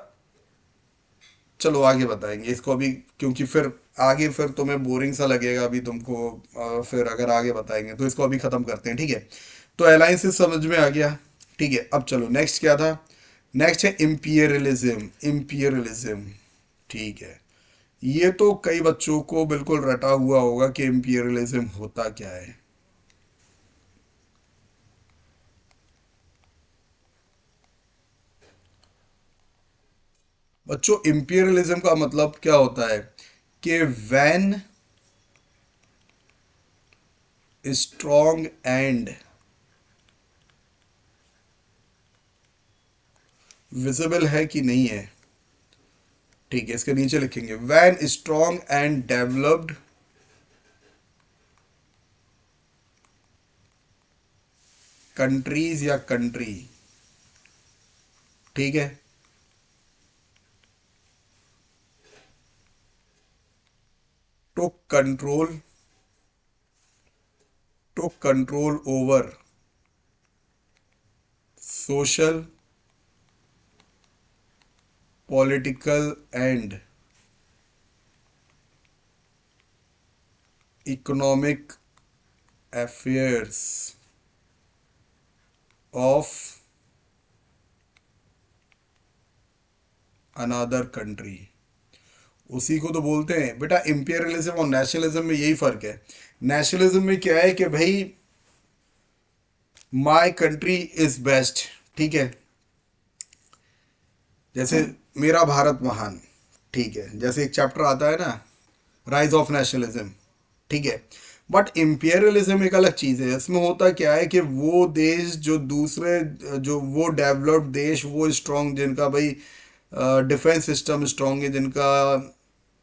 चलो आगे बताएंगे इसको अभी, क्योंकि फिर आगे फिर तुम्हें बोरिंग सा लगेगा अभी तुमको। फिर अगर आगे बताएंगे तो इसको अभी खत्म करते हैं, ठीक है। तो अलायंसेस समझ में आ गया, ठीक है। अब चलो नेक्स्ट क्या था? नेक्स्ट है इंपीरियलिज्म। इंपीरियलिज्म, ठीक है। ये तो कई बच्चों को बिल्कुल रटा हुआ होगा कि इंपीरियलिज्म होता क्या है। बच्चों इंपीरियलिज्म का मतलब क्या होता है कि वैन स्ट्रॉन्ग एंड विजिबल है कि नहीं है, ठीक है, इसके नीचे लिखेंगे when strong and developed countries या कंट्री, ठीक है, to control, to control over social, political and economic affairs of another country. उसी को तो बोलते हैं बेटा इंपीरियलिज्म और नेशनलिज्म में यही फर्क है। नेशनलिज्म में क्या है कि भाई माय कंट्री इज बेस्ट, ठीक है, जैसे मेरा भारत महान, ठीक है, जैसे एक चैप्टर आता है ना, राइज ऑफ नेशनलिज्म, ठीक है। बट इंपीरियलिज्म एक अलग चीज़ है। इसमें होता क्या है कि वो देश जो दूसरे, जो वो डेवलप्ड देश, वो स्ट्रांग, जिनका भाई डिफेंस सिस्टम स्ट्रांग है, जिनका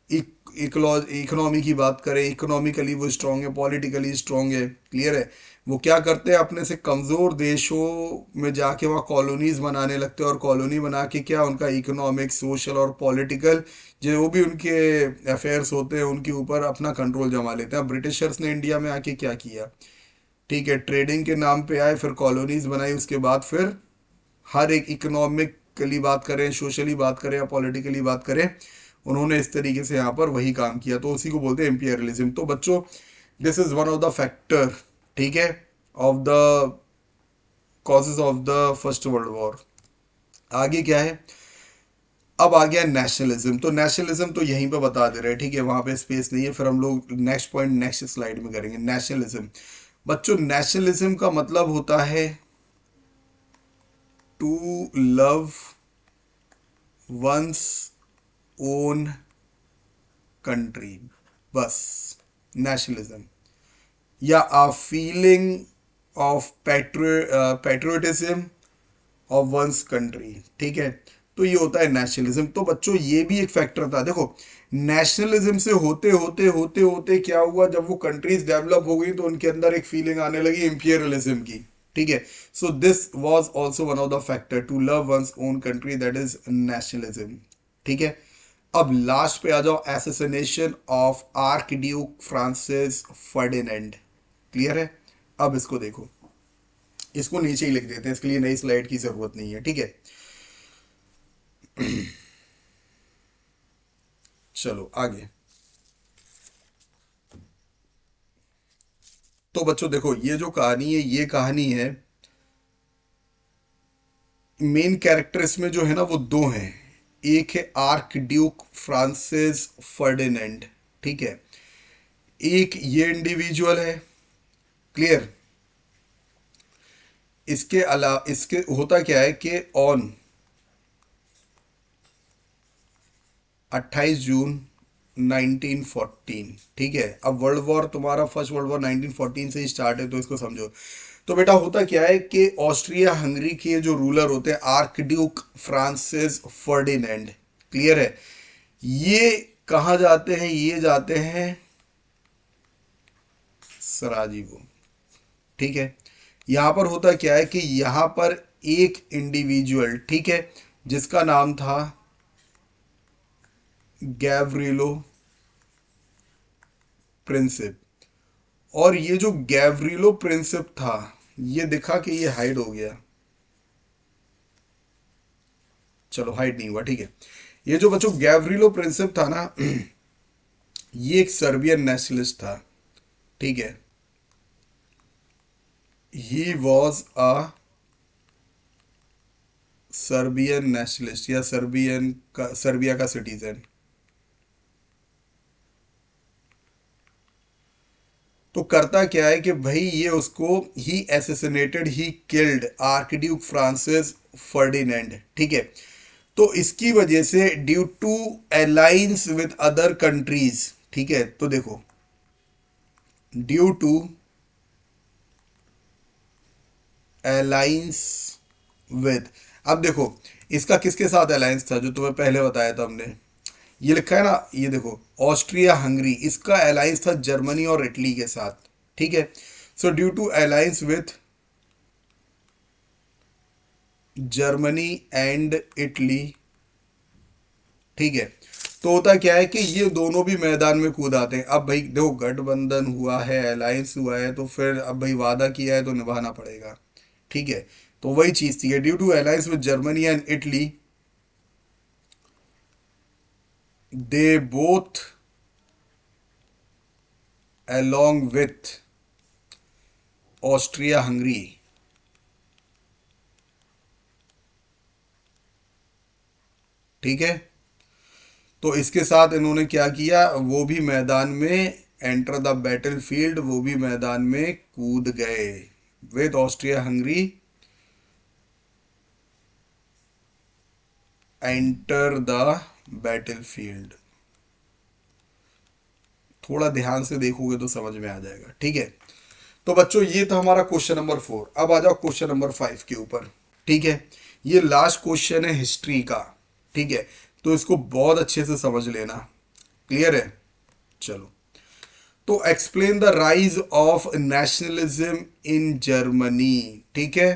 इकोनॉमी की बात करें, इकोनॉमिकली वो स्ट्रांग है, पॉलिटिकली स्ट्रांग है, क्लियर है, वो क्या करते हैं अपने से कमज़ोर देशों में जाके वहाँ कॉलोनीज बनाने लगते हैं। और कॉलोनी बना के क्या उनका इकोनॉमिक, सोशल और पॉलिटिकल जो भी उनके अफेयर्स होते हैं उनके ऊपर अपना कंट्रोल जमा लेते हैं। अब ब्रिटिशर्स ने इंडिया में आके क्या किया, ठीक है, ट्रेडिंग के नाम पे आए, फिर कॉलोनीज बनाई, उसके बाद फिर हर एक इकोनॉमिकली बात करें, सोशली बात करें या पॉलिटिकली बात करें, उन्होंने इस तरीके से यहाँ पर वही काम किया। तो उसी को बोलते हैं इंपीरियलिज्म। तो बच्चों this is one of the factor, ठीक है, of the causes of the first world war. आगे क्या है? अब आ गया नेशनलिज्म। तो नेशनलिज्म तो यहीं पे बता दे रहे हैं, ठीक है, वहां पे स्पेस नहीं है, फिर हम लोग नेक्स्ट पॉइंट नेक्स्ट स्लाइड में करेंगे। नेशनलिज्म, बच्चों नेशनलिज्म का मतलब होता है to love one's own country, बस। नेशनलिज्म, या a feeling of patriotism of one's country, ठीक है। तो ये होता है नेशनलिज्म। तो बच्चों ये भी एक फैक्टर था। देखो नेशनलिज्म से होते होते होते होते क्या हुआ, जब वो कंट्रीज डेवलप हो गई तो उनके अंदर एक फीलिंग आने लगी इंपीरियलिज्म की, ठीक है। So this was also one of the factor to love one's own country, that is nationalism, ठीक है। अब लास्ट पे आ जाओ, assassination of archduke Francis Ferdinand, clear है। अब इसको देखो, इसको नीचे ही लिख देते हैं, इसके लिए नई स्लाइड की जरूरत नहीं है, ठीक है। चलो आगे। तो बच्चों देखो ये जो कहानी है, ये कहानी है, मेन कैरेक्टर इसमें जो है ना वो दो हैं। एक है आर्क ड्यूक फ्रांसिस फर्डिनेंड, ठीक है। एक ये इंडिविजुअल है, क्लियर। इसके अलावा इसके होता क्या है कि ऑन 28 जून 1914, ठीक है। अब वर्ल्ड वॉर तुम्हारा फर्स्ट वर्ल्ड वॉर 1914 से ही स्टार्ट है, तो इसको समझो। तो बेटा होता क्या है कि ऑस्ट्रिया हंगरी के जो रूलर होते हैं arc Duke Francis Ferdinand, clear है। ये कहाँ जाते हैं, ये जाते हैं सराजीवो, ठीक है। यहां पर होता क्या है कि यहां पर एक इंडिविजुअल, ठीक है, जिसका नाम था गैवरिलो प्रिंसिप। और ये जो गैवरिलो प्रिंसिप था, ये दिखा कि ये हाइड हो गया, चलो हाइड नहीं हुआ, ठीक है। ये जो बच्चों गैवरिलो प्रिंसिप था ना, ये एक सर्बियन नेशनलिस्ट था, ठीक है। He was a Serbian nationalist, या सर्बियन का, सर्बिया का सिटीजन। तो करता क्या है कि भाई ये उसको ही assassinated, he killed archduke Francis Ferdinand, ठीक है। तो इसकी वजह से due to alliance with other countries, ठीक है। तो देखो ड्यू टू अलाइंस विद, अब देखो इसका किसके साथ अलायंस था, जो तुम्हें पहले बताया था हमने, ये लिखा है ना, ये देखो ऑस्ट्रिया हंगरी, इसका अलायंस था जर्मनी और इटली के साथ, ठीक है। So due to alliance with Germany and Italy, ठीक है। तो होता क्या है कि ये दोनों भी मैदान में कूद आते हैं। अब भाई देखो गठबंधन हुआ है, अलायंस हुआ है, तो फिर अब भाई वादा किया है तो निभाना पड़ेगा, ठीक है। तो वही चीज थी, due to alliance with Germany and Italy, they both along with Austria Hungary, ठीक है। तो इसके साथ इन्होंने क्या किया, वो भी मैदान में एंटर द बैटल फील्ड, वो भी मैदान में कूद गए। With Austria Hungary enter the battle field. थोड़ा ध्यान से देखोगे तो समझ में आ जाएगा, ठीक है। तो बच्चों ये था हमारा क्वेश्चन नंबर 4। अब आ जाओ क्वेश्चन नंबर 5 के ऊपर, ठीक है। ये लास्ट क्वेश्चन है हिस्ट्री का, ठीक है। तो इसको बहुत अच्छे से समझ लेना, क्लियर है। चलो, तो explain the rise of nationalism in Germany, ठीक है।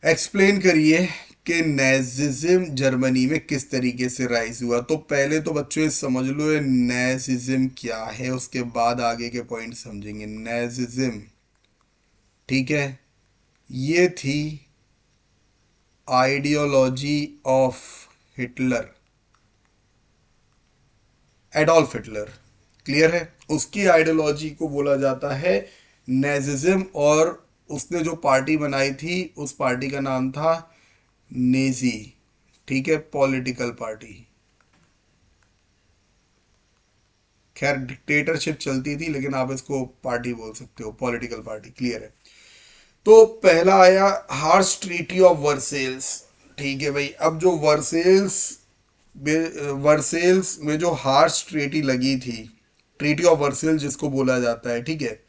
एक्सप्लेन करिए कि नाजिज्म जर्मनी में किस तरीके से राइज हुआ। तो पहले तो बच्चों ये समझ लो ये नाजिज्म क्या है, उसके बाद आगे के पॉइंट समझेंगे। नाजिज्म, ठीक है, ये थी ideology of Hitler, Adolf Hitler, clear है। उसकी आइडियोलॉजी को बोला जाता है नेजिज्म, और उसने जो पार्टी बनाई थी उस पार्टी का नाम था नेजी, ठीक है, पॉलिटिकल पार्टी। खैर डिक्टेटरशिप चलती थी, लेकिन आप इसको पार्टी बोल सकते हो, पॉलिटिकल पार्टी, क्लियर है। तो पहला आया हार्श ट्रीटी ऑफ वर्सेल्स, ठीक है भाई। अब जो वर्सेल्स वर्सेल्स में जो हार्श ट्रीटी लगी थी, ट्रीटी ऑफ वर्सेल जिसको बोला जाता है, ठीक है,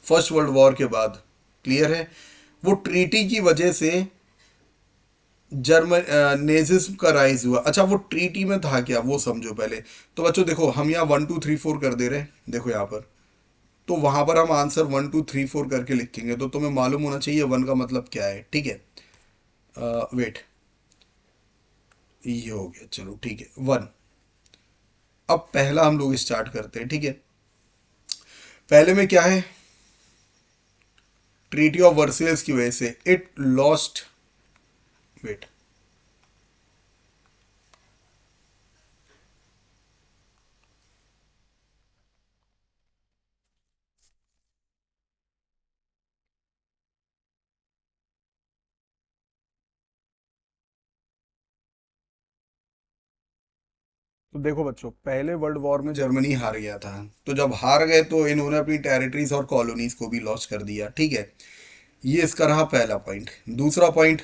फर्स्ट वर्ल्ड वॉर के बाद, क्लियर है, वो ट्रीटी की वजह से जर्मन नेजिज्म का राइज हुआ। अच्छा वो ट्रीटी में था क्या वो समझो पहले। तो बच्चों देखो हम यहाँ 1 2 3 4 कर दे रहे हैं, देखो यहाँ पर, तो वहां पर हम आंसर 1 2 3 4 करके लिखेंगे, तो तुम्हें मालूम होना चाहिए वन का मतलब क्या है, ठीक है। वेट, ये हो गया, चलो ठीक है, वन। अब पहला हम लोग स्टार्ट करते हैं, ठीक है। पहले में क्या है, ट्रीटी ऑफ वर्सेल्स की वजह से इट लॉस्ट, वेट, तो देखो बच्चों पहले वर्ल्ड वॉर में जर्मनी हार गया था, तो जब हार गए तो इन्होंने अपनी टेरिटरीज और कॉलोनीज को भी लॉस कर दिया, ठीक है। ये इसका रहा पहला पॉइंट। दूसरा point,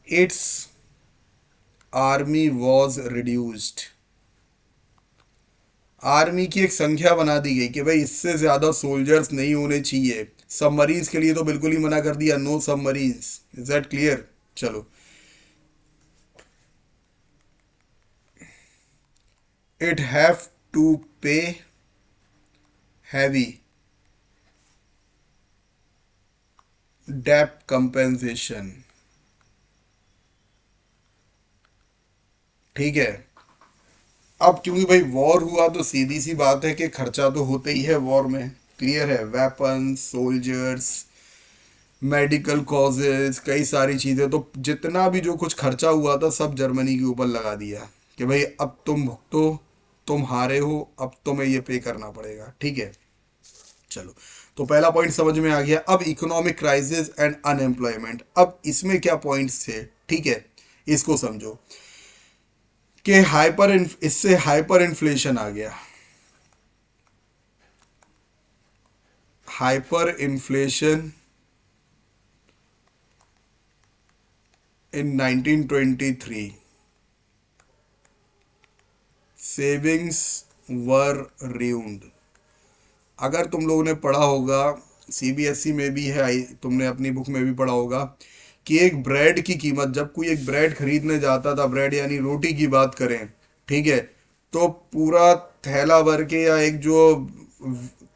it's army was reduced, army की एक संख्या बना दी गई कि भाई इससे ज्यादा सोल्जर्स नहीं होने चाहिए। सबमरीन्स के लिए तो बिल्कुल ही मना कर दिया, no submarines, is that clear. चलो, it have to pay heavy डेप्ट कंपेंसेशन, ठीक है। अब क्योंकि भाई वॉर हुआ तो सीधी सी बात है कि खर्चा तो होता ही है वॉर में, क्लियर है, वेपन्स, सोल्जर्स, मेडिकल कॉजेज, कई सारी चीज़ें, तो जितना भी जो कुछ खर्चा हुआ था सब जर्मनी के ऊपर लगा दिया कि भाई अब तुम भुगतो, तुम हारे हो, अब तुम्हें ये पे करना पड़ेगा, ठीक है। चलो, तो पहला पॉइंट समझ में आ गया। अब इकोनॉमिक क्राइसिस एंड अनएम्प्लॉयमेंट, अब इसमें क्या पॉइंट्स थे, ठीक है, इसको समझो कि इससे हाइपर इन्फ्लेशन आ गया, hyper inflation in 1923, savings were ruined। अगर तुम लोगों ने पढ़ा होगा, सीबीएसई में भी है, तुमने अपनी बुक में भी पढ़ा होगा कि एक ब्रेड की कीमत, जब कोई एक ब्रेड खरीदने जाता था, ब्रेड यानी रोटी की बात करें, ठीक है, तो पूरा थैला भर के, या एक जो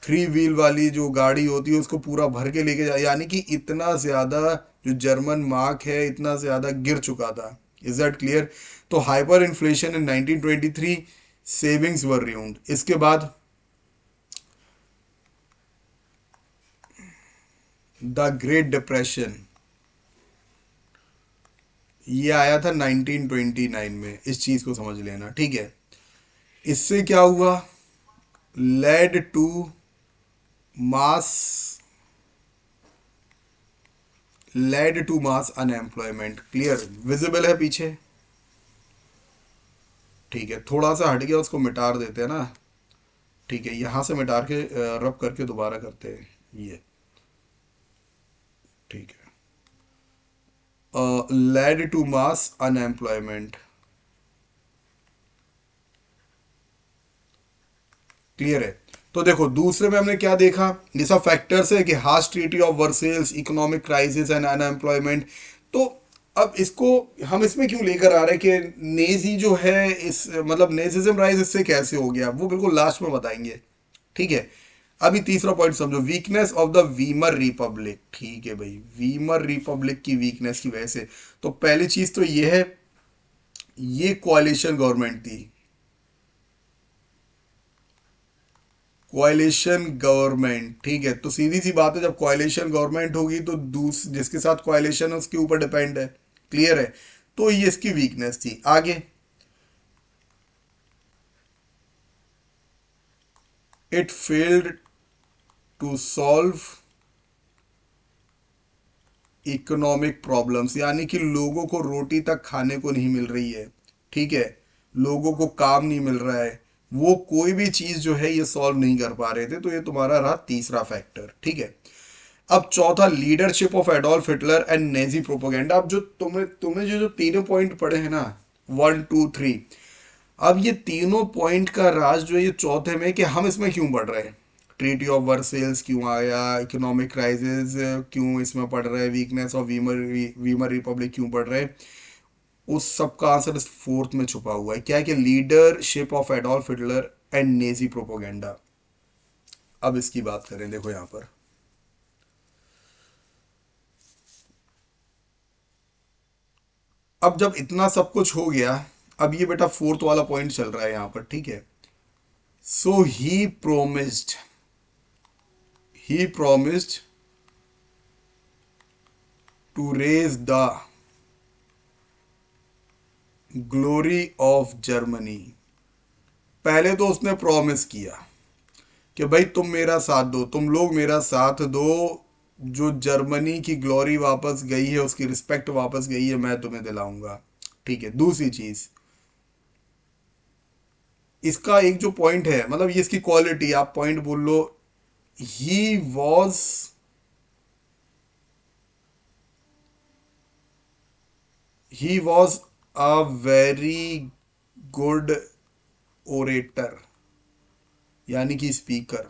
3 व्हील वाली जो गाड़ी होती है उसको पूरा भर के लेके जा, यानी कि इतना ज्यादा जो जर्मन मार्क है इतना ज्यादा गिर चुका था। Is that clear. तो hyper inflation in 1923, savings were ruined। इसके बाद द ग्रेट डिप्रेशन, ये आया था 1929 में, इस चीज को समझ लेना, ठीक है। इससे क्या हुआ, led to mass, led to mass unemployment, clear, visible है पीछे, ठीक है। थोड़ा सा हट गया, उसको मिटार देते हैं ना, ठीक है, यहां से मिटार के रब करके दोबारा करते हैं, ये ठीक है, led to mass unemployment, clear है। तो देखो दूसरे में हमने क्या देखा, ये सब फैक्टर्स है कि harsh treaty of Versailles, economic crisis and unemployment. तो अब इसको हम इसमें क्यों लेकर आ रहे हैं कि नेजी जो है, इस मतलब नेजिज्म राइज इससे कैसे हो गया, वो बिल्कुल लास्ट में बताएंगे, ठीक है। अभी तीसरा पॉइंट समझो, weakness of the Weimar Republic, ठीक है भाई, वीमर रिपब्लिक की वीकनेस की वजह से, तो पहली चीज तो ये है, ये कोalition गवर्नमेंट थी, कोalition गवर्नमेंट, ठीक है। तो सीधी सी बात है, जब कोalition गवर्नमेंट होगी तो जिसके साथ कोalition है उसके ऊपर डिपेंड है, क्लियर है। तो ये इसकी वीकनेस थी। आगे, it failed to solve economic problems, यानी कि लोगों को रोटी तक खाने को नहीं मिल रही है, ठीक है, लोगों को काम नहीं मिल रहा है, वो कोई भी चीज जो है ये सॉल्व नहीं कर पा रहे थे, तो ये तुम्हारा रहा तीसरा फैक्टर, ठीक है। अब चौथा, leadership of Adolf Hitler and Naezy propaganda. अब जो तुमने तुमने जो जो तीनों पॉइंट पढ़े हैं ना, 1 2 3, अब ये तीनों पॉइंट का राज जो है ये चौथे में, कि हम इसमें क्यों पढ़ रहे हैं। ट्रीटी ऑफ वर्सेल्स क्यों आया, इकोनॉमिक क्राइसिस क्यों इसमें पढ़ रहे हैं, weakness of Weimar Weimar Republic क्यों पढ़ रहे हैं, उस सब का आंसर इस फोर्थ में छुपा हुआ है। क्या है कि leadership of Adolf Hitler and Naezy propaganda. अब इसकी बात करें, देखो यहां पर, अब जब इतना सब कुछ हो गया, अब ये बेटा फोर्थ वाला पॉइंट चल रहा है यहां पर, ठीक है। So he promised to raise the glory of Germany. पहले तो उसने प्रॉमिस किया कि भाई तुम मेरा साथ दो, तुम लोग मेरा साथ दो, जो जर्मनी की ग्लोरी वापस गई है, उसकी रिस्पेक्ट वापस गई है, मैं तुम्हें दिलाऊंगा। ठीक है। दूसरी चीज, इसका एक जो पॉइंट है, मतलब ये इसकी क्वालिटी, आप पॉइंट बोल लो, he was he was a very good orator, यानी कि स्पीकर,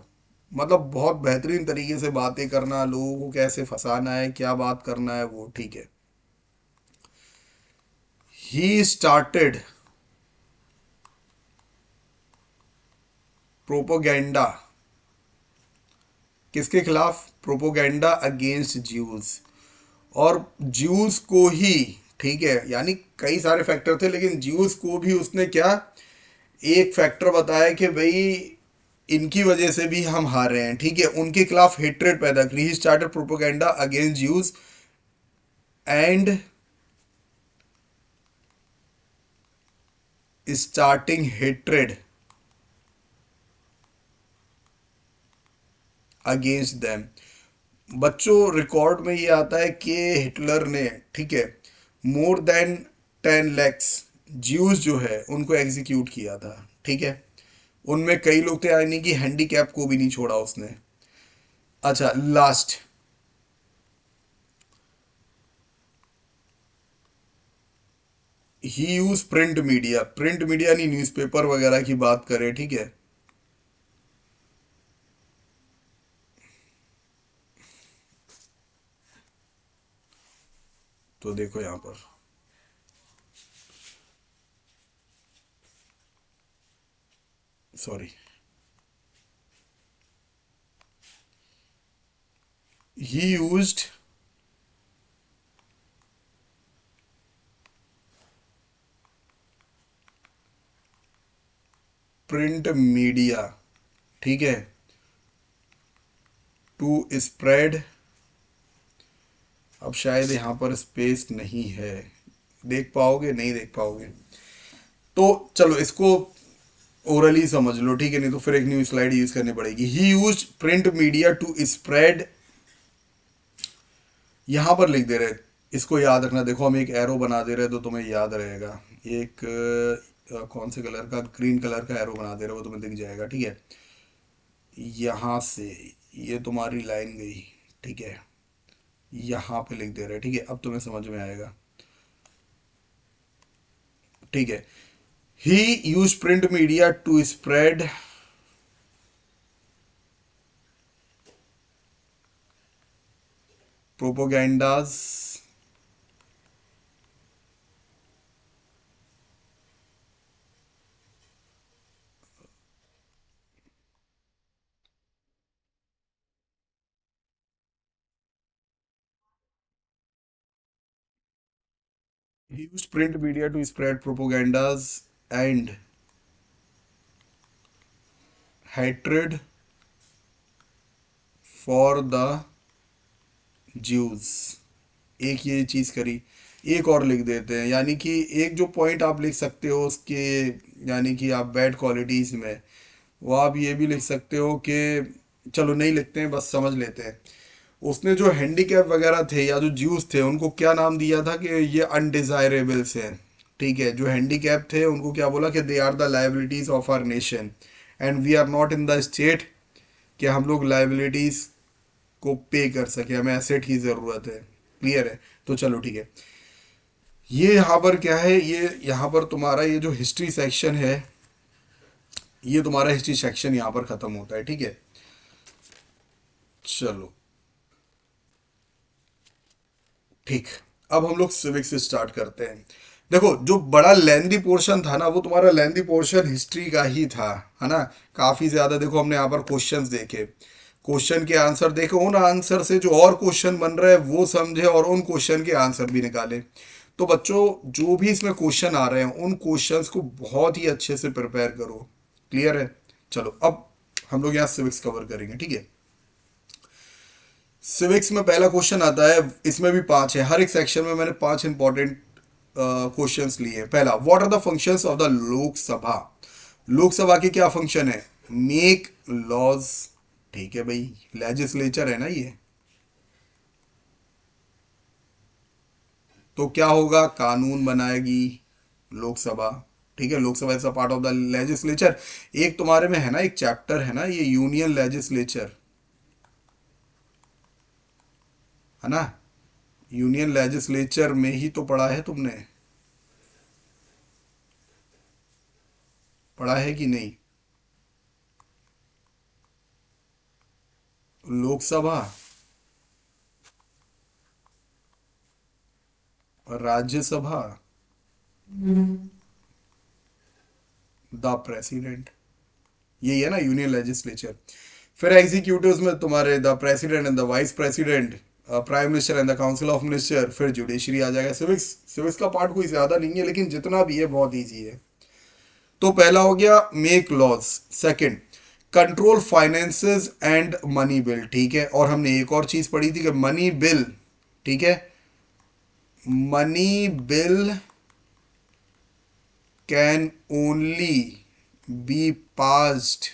मतलब बहुत बेहतरीन तरीके से बातें करना, लोगों को कैसे फंसाना है, क्या बात करना है वो, ठीक है। ही स्टार्टेड प्रोपोगेंडा, किसके खिलाफ, प्रोपोगेंडा अगेंस्ट ज्यूज, और ज्यूज को ही, ठीक है, यानी कई सारे फैक्टर थे, लेकिन ज्यूज को भी उसने क्या, एक फैक्टर बताया कि भाई इनकी वजह से भी हम हार रहे हैं, ठीक है, उनके खिलाफ हेट्रेड पैदा करी। He started propaganda against Jews and starting hatred against them. बच्चों रिकॉर्ड में ये आता है कि हिटलर ने, ठीक है, मोर देन 10 lakhs ज्यूज जो है उनको एग्जीक्यूट किया था, ठीक है। उनमें कई लोग थे, यानी कि हैंडीकैप को भी नहीं छोड़ा उसने। अच्छा, last, he use print media, print media नहीं, न्यूज़पेपर वगैरह की बात करें, ठीक है। तो देखो यहां पर, सॉरी, ही यूज्ड प्रिंट मीडिया, ठीक है, टू स्प्रेड, अब शायद यहाँ पर स्पेस नहीं है, देख पाओगे, नहीं देख पाओगे, तो चलो इसको ओरली समझ लो, ठीक है, नहीं तो फिर एक न्यू स्लाइड यूज करनी पड़ेगी। He use print media to spread, यहां पर लिख दे रहे, इसको याद रखना, देखो हम एक एरो बना दे रहे तो तुम्हें याद रहेगा, एक कौन से कलर का, ग्रीन कलर का एरो बना दे रहे, वो तुम्हें दिख जाएगा, ठीक है। यहां से ये तुम्हारी लाइन गई, ठीक है, यहां पे लिख दे रहे, ठीक है, अब तुम्हें समझ में आएगा, ठीक है। He use print media to spread propagandas he used print media to spread propagandas and hatred for the Jews। एक ये चीज करी, एक और लिख देते हैं, यानी कि एक जो पॉइंट आप लिख सकते हो उसके, यानी कि आप बैड क्वालिटीज में, वो आप ये भी लिख सकते हो कि, चलो नहीं लिखते हैं, बस समझ लेते हैं। उसने जो हैंडीकैप वगैरह थे या जो ज्यूज थे उनको क्या नाम दिया था कि ये अनडिजायरेबल्स हैं, ठीक है। जो हैंडीकैप थे उनको क्या बोला कि they are the liabilities of our nation and we are not in the state, कि हम लोग लाइबिलिटीज को पे कर सके, हमें एसेट की जरूरत है। क्लियर है? तो चलो ठीक है। ये यहाँ पर क्या है, ये यहाँ पर तुम्हारा ये जो हिस्ट्री सेक्शन है, ये तुम्हारा हिस्ट्री सेक्शन यहाँ पर खत्म होता है। ठीक है, चलो ठीक। अब हम लोग सिविक्स से स्टार्ट करते हैं। देखो, जो बड़ा लेंदी पोर्शन था ना, वो तुम्हारा लेंदी पोर्शन हिस्ट्री का ही था, है ना। काफी ज्यादा देखो हमने यहाँ पर क्वेश्चंस देखे, क्वेश्चन के आंसर देखे, उन आंसर से जो और क्वेश्चन बन रहे हैं वो समझे, और उन क्वेश्चन के आंसर भी निकाले। तो बच्चों, जो भी इसमें क्वेश्चन आ रहे हैं उन क्वेश्चंस को बहुत ही अच्छे से प्रिपेयर करो। क्लियर है? चलो अब हम लोग यहाँ सिविक्स कवर करेंगे। ठीक है, सिविक्स में पहला क्वेश्चन आता है, इसमें भी पांच है, हर एक सेक्शन में मैंने पांच इंपॉर्टेंट क्वेश्चंस लिए हैं। पहला, what are the functions of the Lok Sabha. Lok Sabha के क्या फंक्शन है? Make laws. ठीक है भाई, लेजिस्लेचर है ना ये, तो क्या होगा, कानून बनाएगी लोकसभा। ठीक है, Lok Sabha is a part of the legislature. एक तुम्हारे में है ना, एक चैप्टर है ना ये यूनियन लेजिस्लेचर, है ना। यूनियन लेजिस्लेचर में ही तो पढ़ा है तुमने, पढ़ा है कि नहीं? लोकसभा, राज्यसभा, द प्रेसिडेंट, यही है ना यूनियन लेजिस्लेचर। फिर एग्जीक्यूटिव्स में तुम्हारे the president and the vice president, prime minister and the council of minister. फिर जुडिशरी आ जाएगा। सिविक्स, सिविक्स का पार्ट कोई ज्यादा नहीं है, लेकिन जितना भी है बहुत ईजी है। तो पहला हो गया make laws. Second, control finances and money bill. ठीक है, और हमने एक और चीज पढ़ी थी कि मनी बिल, ठीक है, money bill can only be passed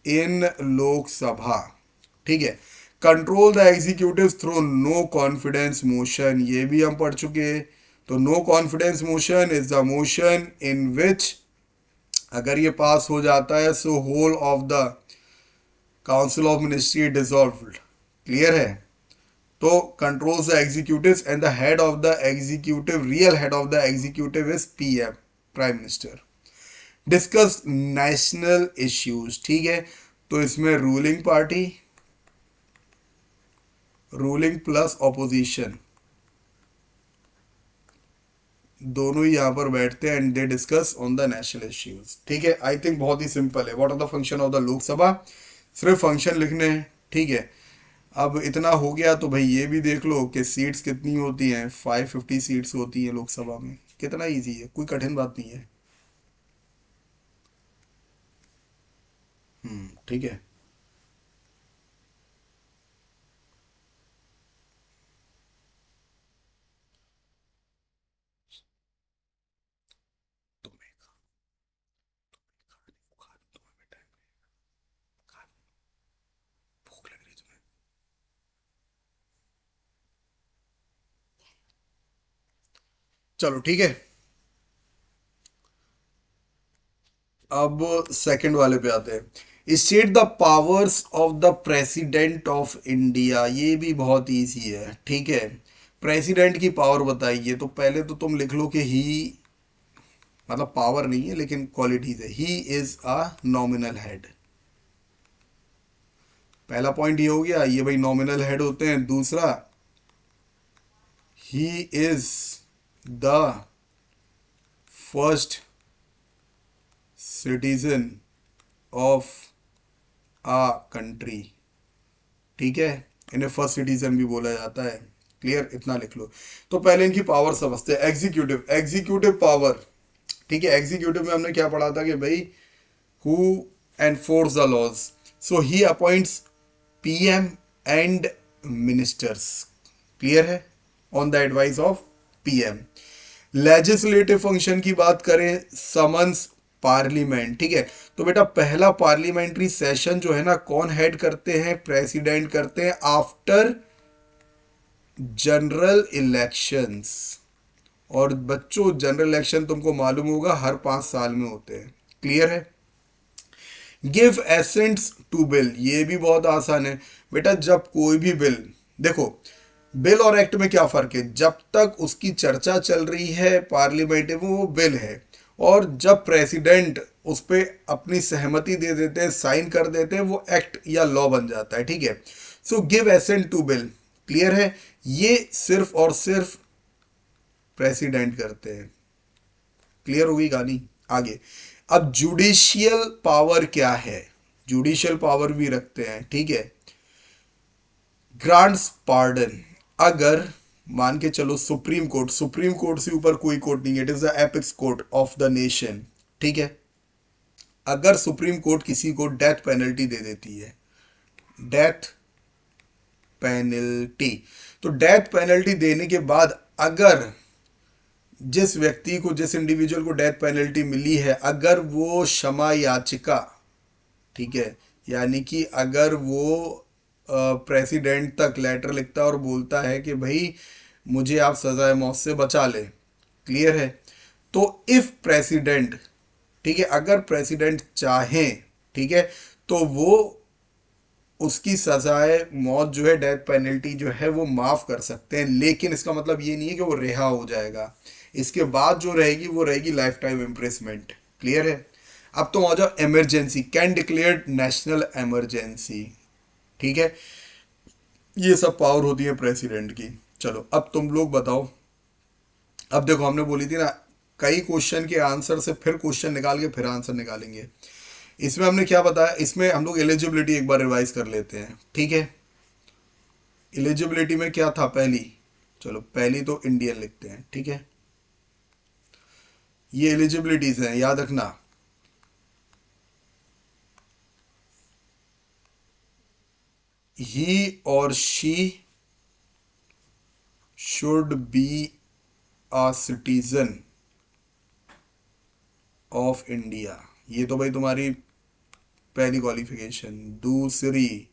in Lok Sabha. ठीक है, control the executive through no confidence motion, ये भी हम पढ़ चुके हैं। तो no confidence motion is the motion in which, अगर ये पास हो जाता है, so whole of the council of ministry dissolved. Clear है? तो controls the executive and the head of the executive, real head of the executive is PM, prime minister. Discuss national issues. ठीक है, तो इसमें ruling party, ruling plus opposition, दोनों ही यहां पर बैठते हैं and they discuss on the national issues. ठीक है, आई थिंक बहुत ही सिंपल है। What are the function of the Lok Sabha, सिर्फ फंक्शन लिखने हैं। ठीक है, अब इतना हो गया तो भाई ये भी देख लो कि सीट्स कितनी होती हैं, 550 सीट्स होती हैं लोकसभा में। कितना इजी है, कोई कठिन बात नहीं है। ठीक है, तुम्हें तुम्हें बेटा, भूख लग रही है तुम्हें? चलो ठीक है, अब सेकंड वाले पे आते हैं। State the powers of the president of India, ये भी बहुत इजी है। ठीक है, प्रेसिडेंट की पावर बताइए। तो पहले तो तुम लिख लो कि ही, मतलब पावर नहीं है लेकिन क्वालिटीज है, he is a nominal head. पहला पॉइंट ये हो गया, ये भाई नॉमिनल हेड होते हैं। दूसरा, he is the first citizen of a country. ठीक है, इन्हें फर्स्ट सिटीजन भी बोला जाता है। क्लियर, इतना लिख लो। तो पहले इनकी पावर समझते हैं। Executive, executive power. ठीक है, एग्जीक्यूटिव में हमने क्या पढ़ा था कि भाई who enforce the laws, so he appoints PM and ministers. Clear है, on the advice of PM. Legislative function की बात करें, समन्स पार्लियामेंट। ठीक है, तो बेटा पहला पार्लियामेंट्री सेशन जो है ना, कौन हेड करते हैं? प्रेसिडेंट करते हैं, आफ्टर जनरल इलेक्शंस। और बच्चों जनरल इलेक्शन तुमको मालूम होगा हर 5 साल में होते हैं। क्लियर है? गिव एसेंट्स टू बिल, ये भी बहुत आसान है बेटा। जब कोई भी बिल, देखो बिल और एक्ट में क्या फर्क है, जब तक उसकी चर्चा चल रही है पार्लियामेंट में वो बिल है, और जब प्रेसिडेंट उस पर अपनी सहमति दे देते हैं, साइन कर देते हैं, वो एक्ट या लॉ बन जाता है, ठीक है। So give assent to bill, clear है, ये सिर्फ और सिर्फ प्रेसिडेंट करते हैं। क्लियर होगी कहानी, आगे। अब जुडिशियल पावर क्या है, जुडिशियल पावर भी रखते हैं, ठीक है। ग्रांट्स पार्डन, अगर मान के चलो सुप्रीम कोर्ट, सुप्रीम कोर्ट से ऊपर कोई कोर्ट नहीं है, it is the apex court of the nation, ठीक है। अगर सुप्रीम कोर्ट किसी को डेथ पेनल्टी दे देती है, डेथ पेनल्टी, तो डेथ पेनल्टी देने के बाद अगर जिस व्यक्ति को, जिस इंडिविजुअल को डेथ पेनल्टी मिली है, अगर वो क्षमा याचिका, ठीक है, यानी कि अगर वो प्रेसिडेंट तक लेटर लिखता है और बोलता है कि भाई मुझे आप सजाए मौत से बचा ले, क्लियर है। तो इफ प्रेसिडेंट, ठीक है, अगर प्रेसिडेंट चाहे, ठीक है, तो वो उसकी सजाए मौत जो है, डेथ पेनल्टी जो है वो माफ कर सकते हैं, लेकिन इसका मतलब ये नहीं है कि वो रिहा हो जाएगा। इसके बाद जो रहेगी वो रहेगी लाइफ टाइम इम्प्रिजमेंट, क्लियर है। अब तो आ जाओ emergency, can declare national emergency, ठीक है। ये सब पावर होती है प्रेसिडेंट की। चलो अब तुम लोग बताओ। अब देखो हमने बोली थी ना, कई क्वेश्चन के आंसर से फिर क्वेश्चन निकाल के फिर आंसर निकालेंगे। इसमें हमने क्या बताया, इसमें हम लोग एलिजिबिलिटी एक बार रिवाइज कर लेते हैं, ठीक है। एलिजिबिलिटी में क्या था पहली, चलो पहली तो इंडियन लिखते हैं, ठीक है। ये एलिजिबिलिटीज हैं, याद रखना। ही और she should be a citizen of India, ये तो भाई तुम्हारी पहली क्वालिफिकेशन। दूसरी,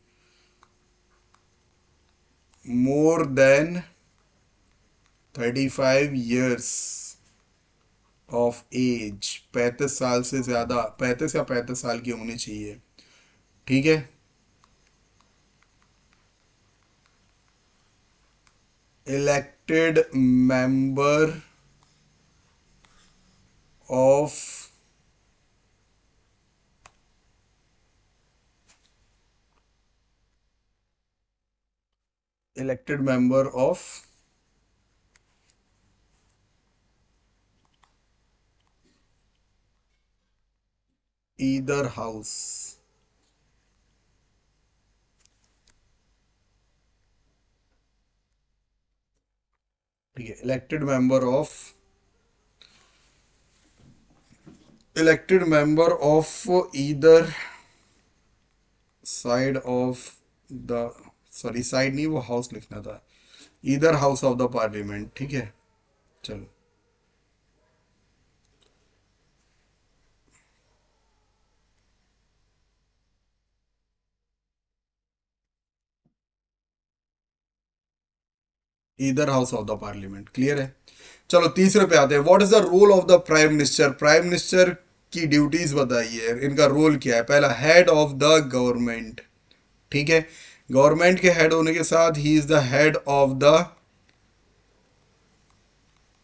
more than 35 years of age, 35 साल से ज्यादा, 35 या 35 साल की होनी चाहिए, ठीक है। Elected member of elected member of either house, ठीक है। Elected member of either side of the, sorry side नहीं, वो हाउस लिखना था, either house of the parliament, ठीक है। चलो either house of the parliament, clear है। चलो तीसरे पे आते हैं, what is the role of the prime minister, prime minister की ड्यूटीज बताइए, इनका रोल क्या है। पहला, हेड ऑफ द गवर्नमेंट, ठीक है। गवर्नमेंट के हेड होने के साथ ही is the head of the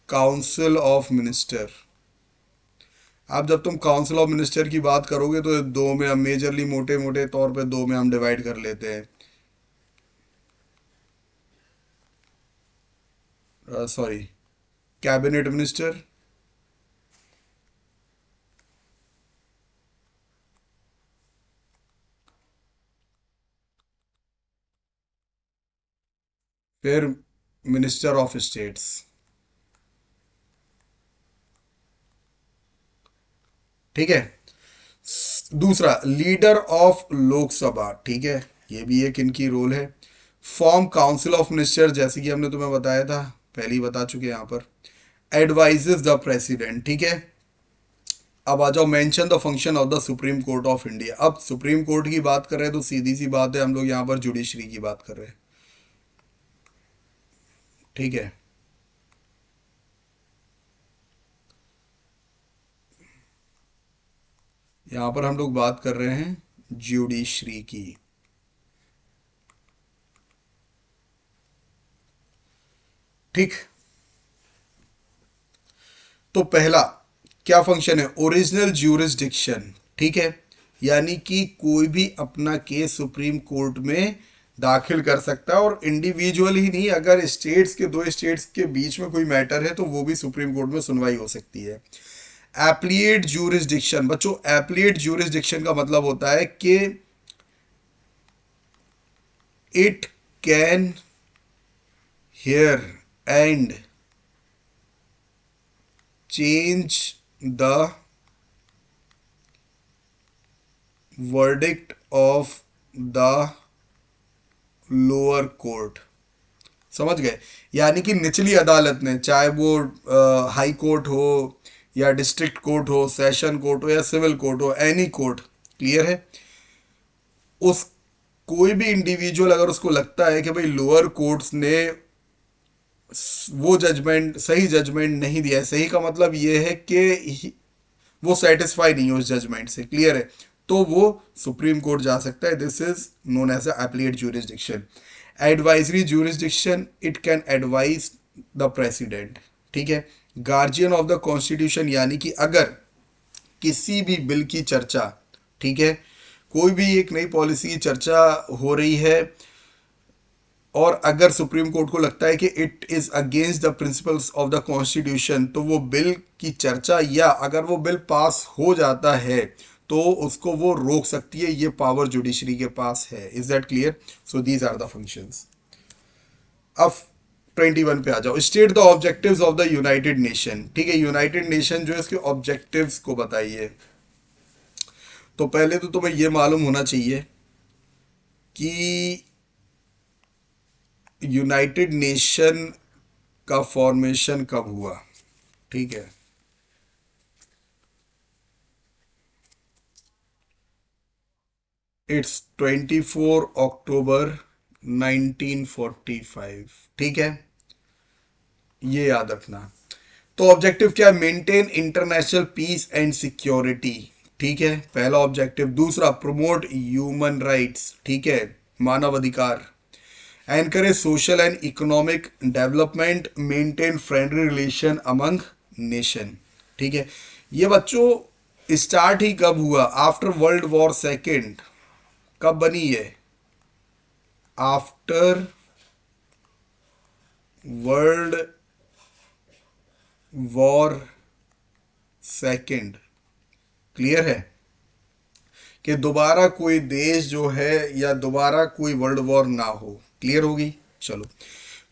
council of minister. अब जब तुम काउंसिल ऑफ मिनिस्टर की बात करोगे तो दो में हम मेजरली, मोटे मोटे तौर पे दो में हम डिवाइड कर लेते हैं, सॉरी, कैबिनेट मिनिस्टर, फिर मिनिस्टर ऑफ स्टेट्स, ठीक है। दूसरा, लीडर ऑफ लोकसभा, ठीक है, ये भी एक इनकी रोल है। फॉर्म काउंसिल ऑफ मिनिस्टर, जैसे कि हमने तुम्हें बताया था, पहले ही बता चुके हैं यहाँ पर। एडवाइजेस द प्रेसिडेंट, ठीक है। अब आ जाओ, mention the function of the supreme court of India. अब सुप्रीम कोर्ट की बात कर रहे हैं तो सीधी सी बात है, हम लोग यहाँ पर जुडिशरी की बात कर रहे हैं, ठीक है। यहां पर हम लोग बात कर रहे हैं ज्यूडिशरी की। ठीक, तो पहला क्या फंक्शन है, ओरिजिनल ज्यूरिसडिक्शन। ठीक है, यानी कि कोई भी अपना केस सुप्रीम कोर्ट में दाखिल कर सकता है, और इंडिविजुअल ही नहीं, अगर स्टेट्स के, दो स्टेट्स के बीच में कोई मैटर है तो वो भी सुप्रीम कोर्ट में सुनवाई हो सकती है। एप्लीएट ज्यूरिसडिक्शन, बच्चों एप्लीएट ज्यूरिसडिक्शन का मतलब होता है कि it can hear and change the verdict of the lower court. समझ गए, यानी कि निचली अदालत ने, चाहे वो हाई कोर्ट हो या डिस्ट्रिक्ट कोर्ट हो, सेशन कोर्ट हो या सिविल कोर्ट हो, एनी कोर्ट, क्लियर है, उस कोई भी इंडिविजुअल अगर उसको लगता है कि भाई लोअर कोर्ट्स ने वो जजमेंट, सही जजमेंट नहीं दिया है, सही का मतलब ये है कि वो सेटिस्फाई नहीं है उस जजमेंट से, क्लियर है, तो वो सुप्रीम कोर्ट जा सकता है। This is known as appellate jurisdiction. Advisory jurisdiction, it can advise the president. ठीक है, गार्जियन ऑफ द कॉन्स्टिट्यूशन, यानी कि अगर किसी भी बिल की चर्चा, ठीक है, कोई भी एक नई पॉलिसी की चर्चा हो रही है और अगर सुप्रीम कोर्ट को लगता है कि it is against the principles of the constitution, तो वो बिल की चर्चा, या अगर वो बिल पास हो जाता है तो उसको वो रोक सकती है। ये पावर जुडिशरी के पास है। Is that clear? So these are the functions. अब 21 पे आ जाओ। State the objectives of the united nation. ठीक है, यूनाइटेड नेशन जो है इसके ऑब्जेक्टिव्स को बताइए। तो पहले तो तुम्हें ये मालूम होना चाहिए कि यूनाइटेड नेशन का फॉर्मेशन कब हुआ। ठीक है, इट्स 24 अक्टूबर 1945। ठीक है, ये याद रखना। तो ऑब्जेक्टिव क्या है? Maintain international peace and security. ठीक है, पहला ऑब्जेक्टिव। दूसरा, प्रमोट ह्यूमन राइट्स। ठीक है, मानव अधिकार। Encourage social and economic development, maintain friendly relation among nation. ठीक है, ये बच्चों स्टार्ट ही कब हुआ? After world war second. कब बनी ये? After world war second. Clear है कि दोबारा कोई देश जो है या दोबारा कोई वर्ल्ड वॉर ना हो। क्लियर होगी? चलो,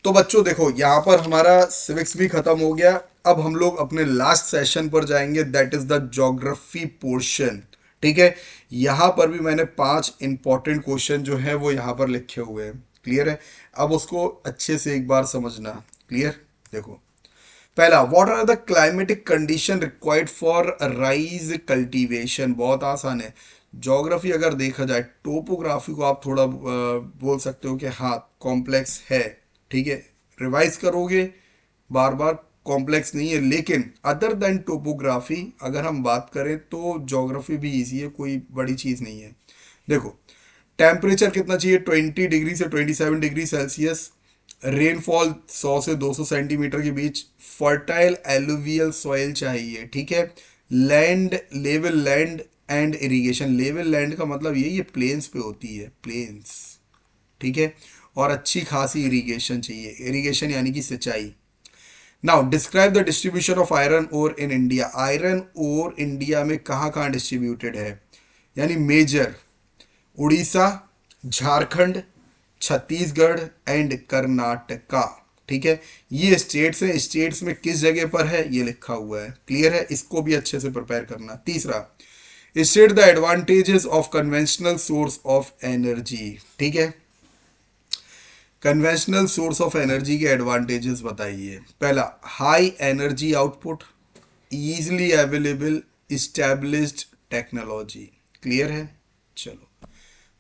तो बच्चों देखो यहां पर हमारा सिविक्स भी खत्म हो गया। अब हम लोग अपने लास्ट सेशन पर जाएंगे, that is the geography portion. ठीक है, यहां पर भी मैंने 5 इंपॉर्टेंट क्वेश्चन जो है वो यहां पर लिखे हुए हैं। क्लियर है? अब उसको अच्छे से एक बार समझना। क्लियर? देखो, पहला, what are the climatic condition required for rice cultivation. बहुत आसान है। ज्योग्राफी अगर देखा जाए, टोपोग्राफी को आप थोड़ा बोल सकते हो कि हाँ कॉम्प्लेक्स है। ठीक है, रिवाइज करोगे बार बार, कॉम्प्लेक्स नहीं है, लेकिन अदर देन टोपोग्राफी अगर हम बात करें तो ज्योग्राफी भी इजी है, कोई बड़ी चीज़ नहीं है। देखो, टेम्परेचर कितना चाहिए? 20 डिग्री से 27 डिग्री सेल्सियस। रेनफॉल 100 से 200 सेंटीमीटर के बीच। फर्टाइल एलुवियल सॉइल चाहिए। ठीक है, land, level land and irrigation. Level land का मतलब ये प्लेन्स पे होती है, प्लेन्स। ठीक है, और अच्छी खासी इरिगेशन चाहिए। इरिगेशन यानी कि सिंचाई। Now describe the distribution of iron ore in India. Iron ore India में कहाँ कहाँ डिस्ट्रीब्यूटेड है? यानी मेजर उड़ीसा, झारखंड, छत्तीसगढ़ एंड कर्नाटका। ठीक है, ये स्टेट्स हैं। स्टेट्स में किस जगह पर है ये लिखा हुआ है। क्लियर है? इसको भी अच्छे से प्रिपेयर करना। तीसरा, state the advantages of conventional source of energy. ठीक है, कन्वेंशनल सोर्स ऑफ एनर्जी के एडवांटेजेस बताइए। पहला, high energy output, easily available, established technology. Clear है? चलो,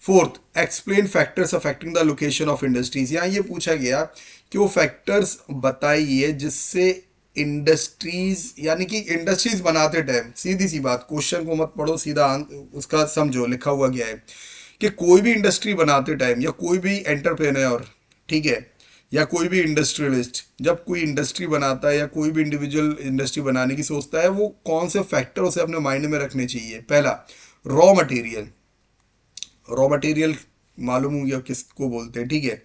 fourth, explain factors affecting the location of industries. यहाँ ये पूछा गया कि वो फैक्टर्स बताइए जिससे इंडस्ट्रीज यानी कि इंडस्ट्रीज बनाते टाइम, सीधी सी बात, क्वेश्चन को मत पढ़ो, सीधा उसका समझो लिखा हुआ क्या है, कि कोई भी इंडस्ट्री बनाते टाइम या कोई भी एंटरप्रेन्योर, ठीक है, या कोई भी इंडस्ट्रियलिस्ट जब कोई इंडस्ट्री बनाता है या कोई भी इंडिविजुअल इंडस्ट्री बनाने की सोचता है, वो कौन से फैक्टर उसे अपने माइंड में रखने चाहिए? पहला, रॉ मटेरियल। रॉ मटेरियल मालूम हो गया किसको बोलते हैं, ठीक है?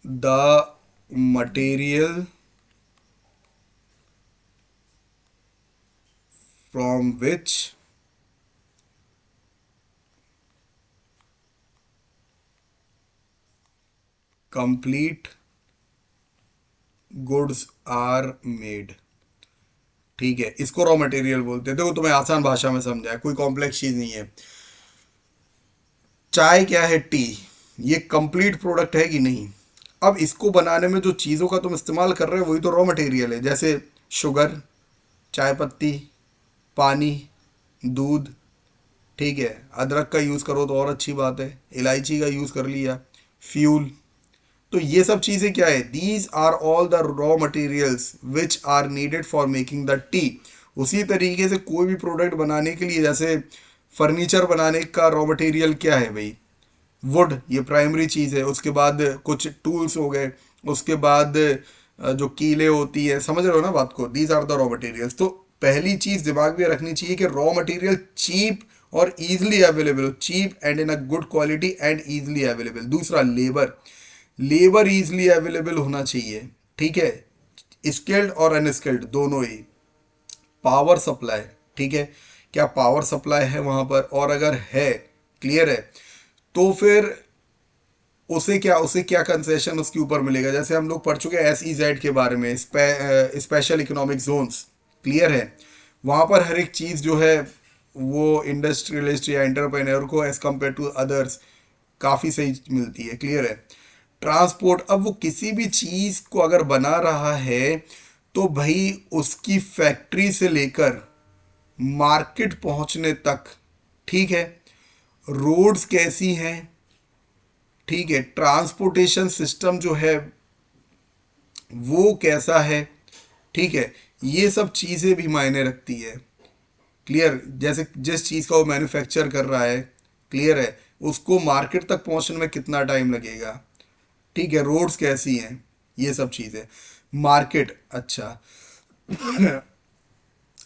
The material from which complete goods are made, ठीक है, इसको रॉ मटेरियल बोलते हैं। देखो तुम्हें आसान भाषा में समझा है, कोई कॉम्प्लेक्स चीज नहीं है। चाय क्या है? टी। ये कंप्लीट प्रोडक्ट है कि नहीं? अब इसको बनाने में जो चीज़ों का तुम इस्तेमाल कर रहे हो वही तो रॉ मटेरियल है, जैसे शुगर, चाय पत्ती, पानी, दूध, ठीक है, अदरक का यूज़ करो तो और अच्छी बात है, इलायची का यूज़ कर लिया, फ्यूल। तो ये सब चीज़ें क्या है? These are all the raw materials which are needed for making the tea. उसी तरीके से कोई भी प्रोडक्ट बनाने के लिए, जैसे फर्नीचर बनाने का रॉ मटेरियल क्या है भाई? वुड, ये प्राइमरी चीज़ है। उसके बाद कुछ टूल्स हो गए, उसके बाद जो कीलें होती है, समझ रहे हो ना बात को? These are the raw materials. तो पहली चीज़ दिमाग में रखनी चाहिए कि रॉ मटेरियल चीप और easily available, cheap and in a good quality and easily available. दूसरा, लेबर। लेबर ईजिली अवेलेबल होना चाहिए, ठीक है, स्किल्ड और अनस्किल्ड दोनों ही। पावर सप्लाई, ठीक है, क्या पावर सप्लाई है वहां पर? और अगर है, क्लियर है, तो फिर उसे क्या कंसेशन उसके ऊपर मिलेगा? जैसे हम लोग पढ़ चुके हैं SEZ के बारे में, स्पेशल इकोनॉमिक जोन्स, क्लियर है, वहाँ पर हर एक चीज़ जो है वो इंडस्ट्रियलिस्ट या एंटरप्रेन्योर को एज कम्पेयर टू अदर्स काफ़ी सही मिलती है, क्लियर है। ट्रांसपोर्ट, अब वो किसी भी चीज़ को अगर बना रहा है तो भाई उसकी फैक्ट्री से लेकर मार्केट पहुंचने तक, ठीक है, रोड्स कैसी हैं, ठीक है, ट्रांसपोर्टेशन सिस्टम जो है वो कैसा है, ठीक है, ये सब चीज़ें भी मायने रखती है, क्लियर। जैसे जिस चीज़ का वो मैन्युफैक्चर कर रहा है, क्लियर है, उसको मार्केट तक पहुंचने में कितना टाइम लगेगा, ठीक है, रोड्स कैसी हैं, ये सब चीज़ें। मार्केट, अच्छा,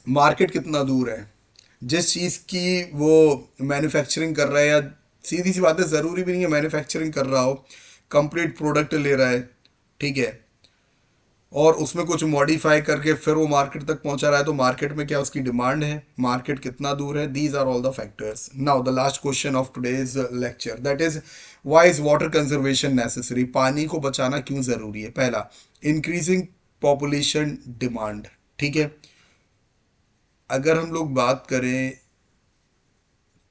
मार्केट कितना दूर है, जिस चीज़ की वो मैन्युफैक्चरिंग कर रहा है, या सीधी सी बात है, ज़रूरी भी नहीं है मैन्युफैक्चरिंग कर रहा हो, कंप्लीट प्रोडक्ट ले रहा है, ठीक है, और उसमें कुछ मॉडिफाई करके फिर वो मार्केट तक पहुंचा रहा है, तो मार्केट में क्या उसकी डिमांड है, मार्केट कितना दूर है। These are all the factors. Now the last question of today's lecture, that is why is water conservation necessary? पानी को बचाना क्यों ज़रूरी है? पहला, इंक्रीजिंग पॉपुलेशन डिमांड, ठीक है, अगर हम लोग बात करें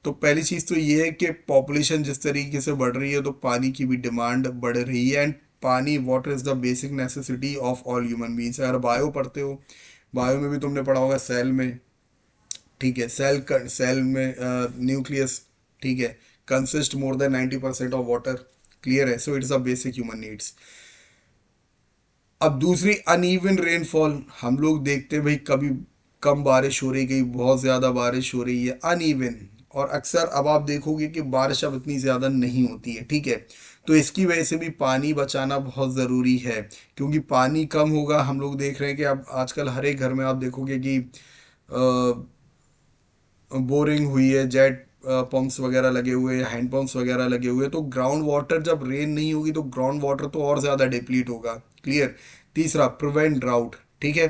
तो पहली चीज़ तो ये है कि पॉपुलेशन जिस तरीके से बढ़ रही है तो पानी की भी डिमांड बढ़ रही है। एंड पानी, water is the basic necessity of all human beings. अगर बायो पढ़ते हो, बायो में भी तुमने पढ़ा होगा सेल में, ठीक है, सेल में न्यूक्लियस, ठीक है, consist more than 90% of water, clear है, so it's a basic human needs. अब दूसरी, अनइवन रेनफॉल, हम लोग देखते हैं भाई कभी कम बारिश हो रही, कहीं बहुत ज़्यादा बारिश हो रही है, अनइवन। और अक्सर अब आप देखोगे कि बारिश अब इतनी ज़्यादा नहीं होती है, ठीक है, तो इसकी वजह से भी पानी बचाना बहुत ज़रूरी है, क्योंकि पानी कम होगा। हम लोग देख रहे हैं कि अब आजकल हर एक घर में आप देखोगे कि बोरिंग हुई है, जेट पंप्स वगैरह लगे हुए हैं, हैंड पंप्स वगैरह लगे हुए हैं, तो ग्राउंड वाटर, जब रेन नहीं होगी तो ग्राउंड वाटर तो और ज़्यादा डिप्लीट होगा, क्लियर। तीसरा, प्रिवेंट ड्राउट, ठीक है,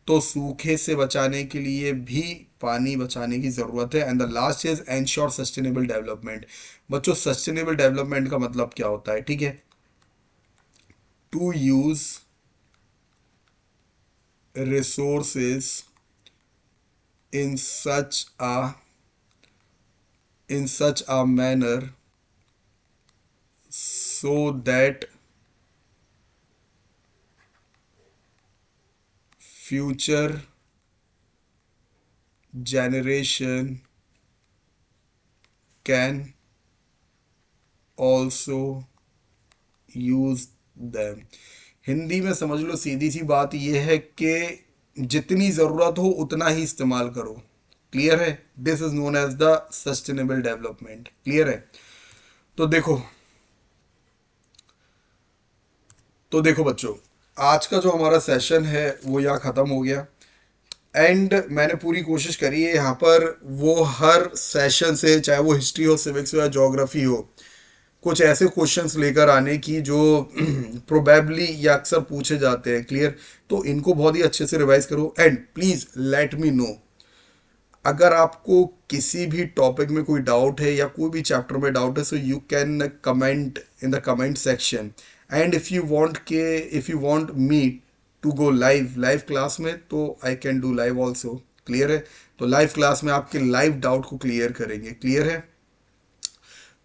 तो सूखे से बचाने के लिए भी पानी बचाने की ज़रूरत है। And the last is ensure sustainable development. बच्चों, सस्टेनेबल डेवलपमेंट का मतलब क्या होता है, ठीक है? To use resources in such a in such a manner so that future generation can also use them। Hindi में समझ लो सीधी सी बात यह है कि जितनी ज़रूरत हो उतना ही इस्तेमाल करो। क्लियर है? This is known as the sustainable development. Clear है? तो देखो, बच्चों, आज का जो हमारा सेशन है वो यहाँ ख़त्म हो गया। एंड मैंने पूरी कोशिश करी है यहाँ पर वो हर सेशन से, चाहे वो हिस्ट्री हो, सिविक्स हो या ज्योग्राफी हो, कुछ ऐसे क्वेश्चंस लेकर आने की जो प्रोबेबली या अक्सर पूछे जाते हैं। क्लियर? तो इनको बहुत ही अच्छे से रिवाइज करो and please let me know अगर आपको किसी भी टॉपिक में कोई डाउट है या कोई भी चैप्टर में डाउट है, so you can comment in the comment section. And if you want me to go live class में, तो I can do live also. Clear है? तो लाइव क्लास में आपके लाइव डाउट को क्लियर करेंगे। क्लियर है?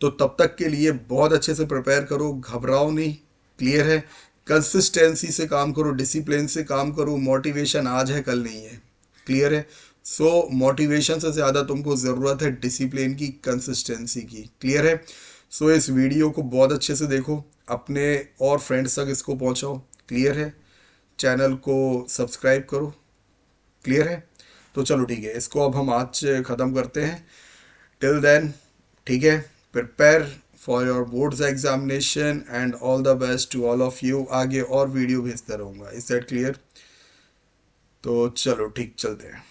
तो तब तक के लिए बहुत अच्छे से प्रिपेयर करो, घबराओ नहीं। क्लियर है? कंसिस्टेंसी से काम करो, डिसिप्लिन से काम करो। मोटिवेशन आज है, कल नहीं है। क्लियर है? सो मोटिवेशन से ज़्यादा तुमको ज़रूरत है डिसिप्लिन की, कंसिस्टेंसी की। क्लियर है? सो इस वीडियो को बहुत अच्छे से देखो, अपने और फ्रेंड्स तक इसको पहुंचाओ। क्लियर है? चैनल को सब्सक्राइब करो। क्लियर है? तो चलो ठीक है, इसको अब हम आज ख़त्म करते हैं। टिल देन, ठीक है, prepare for your boards examination and all the best to all of you. आगे और वीडियो भेजता रहूँगा। Is that clear? तो चलो ठीक, चलते हैं।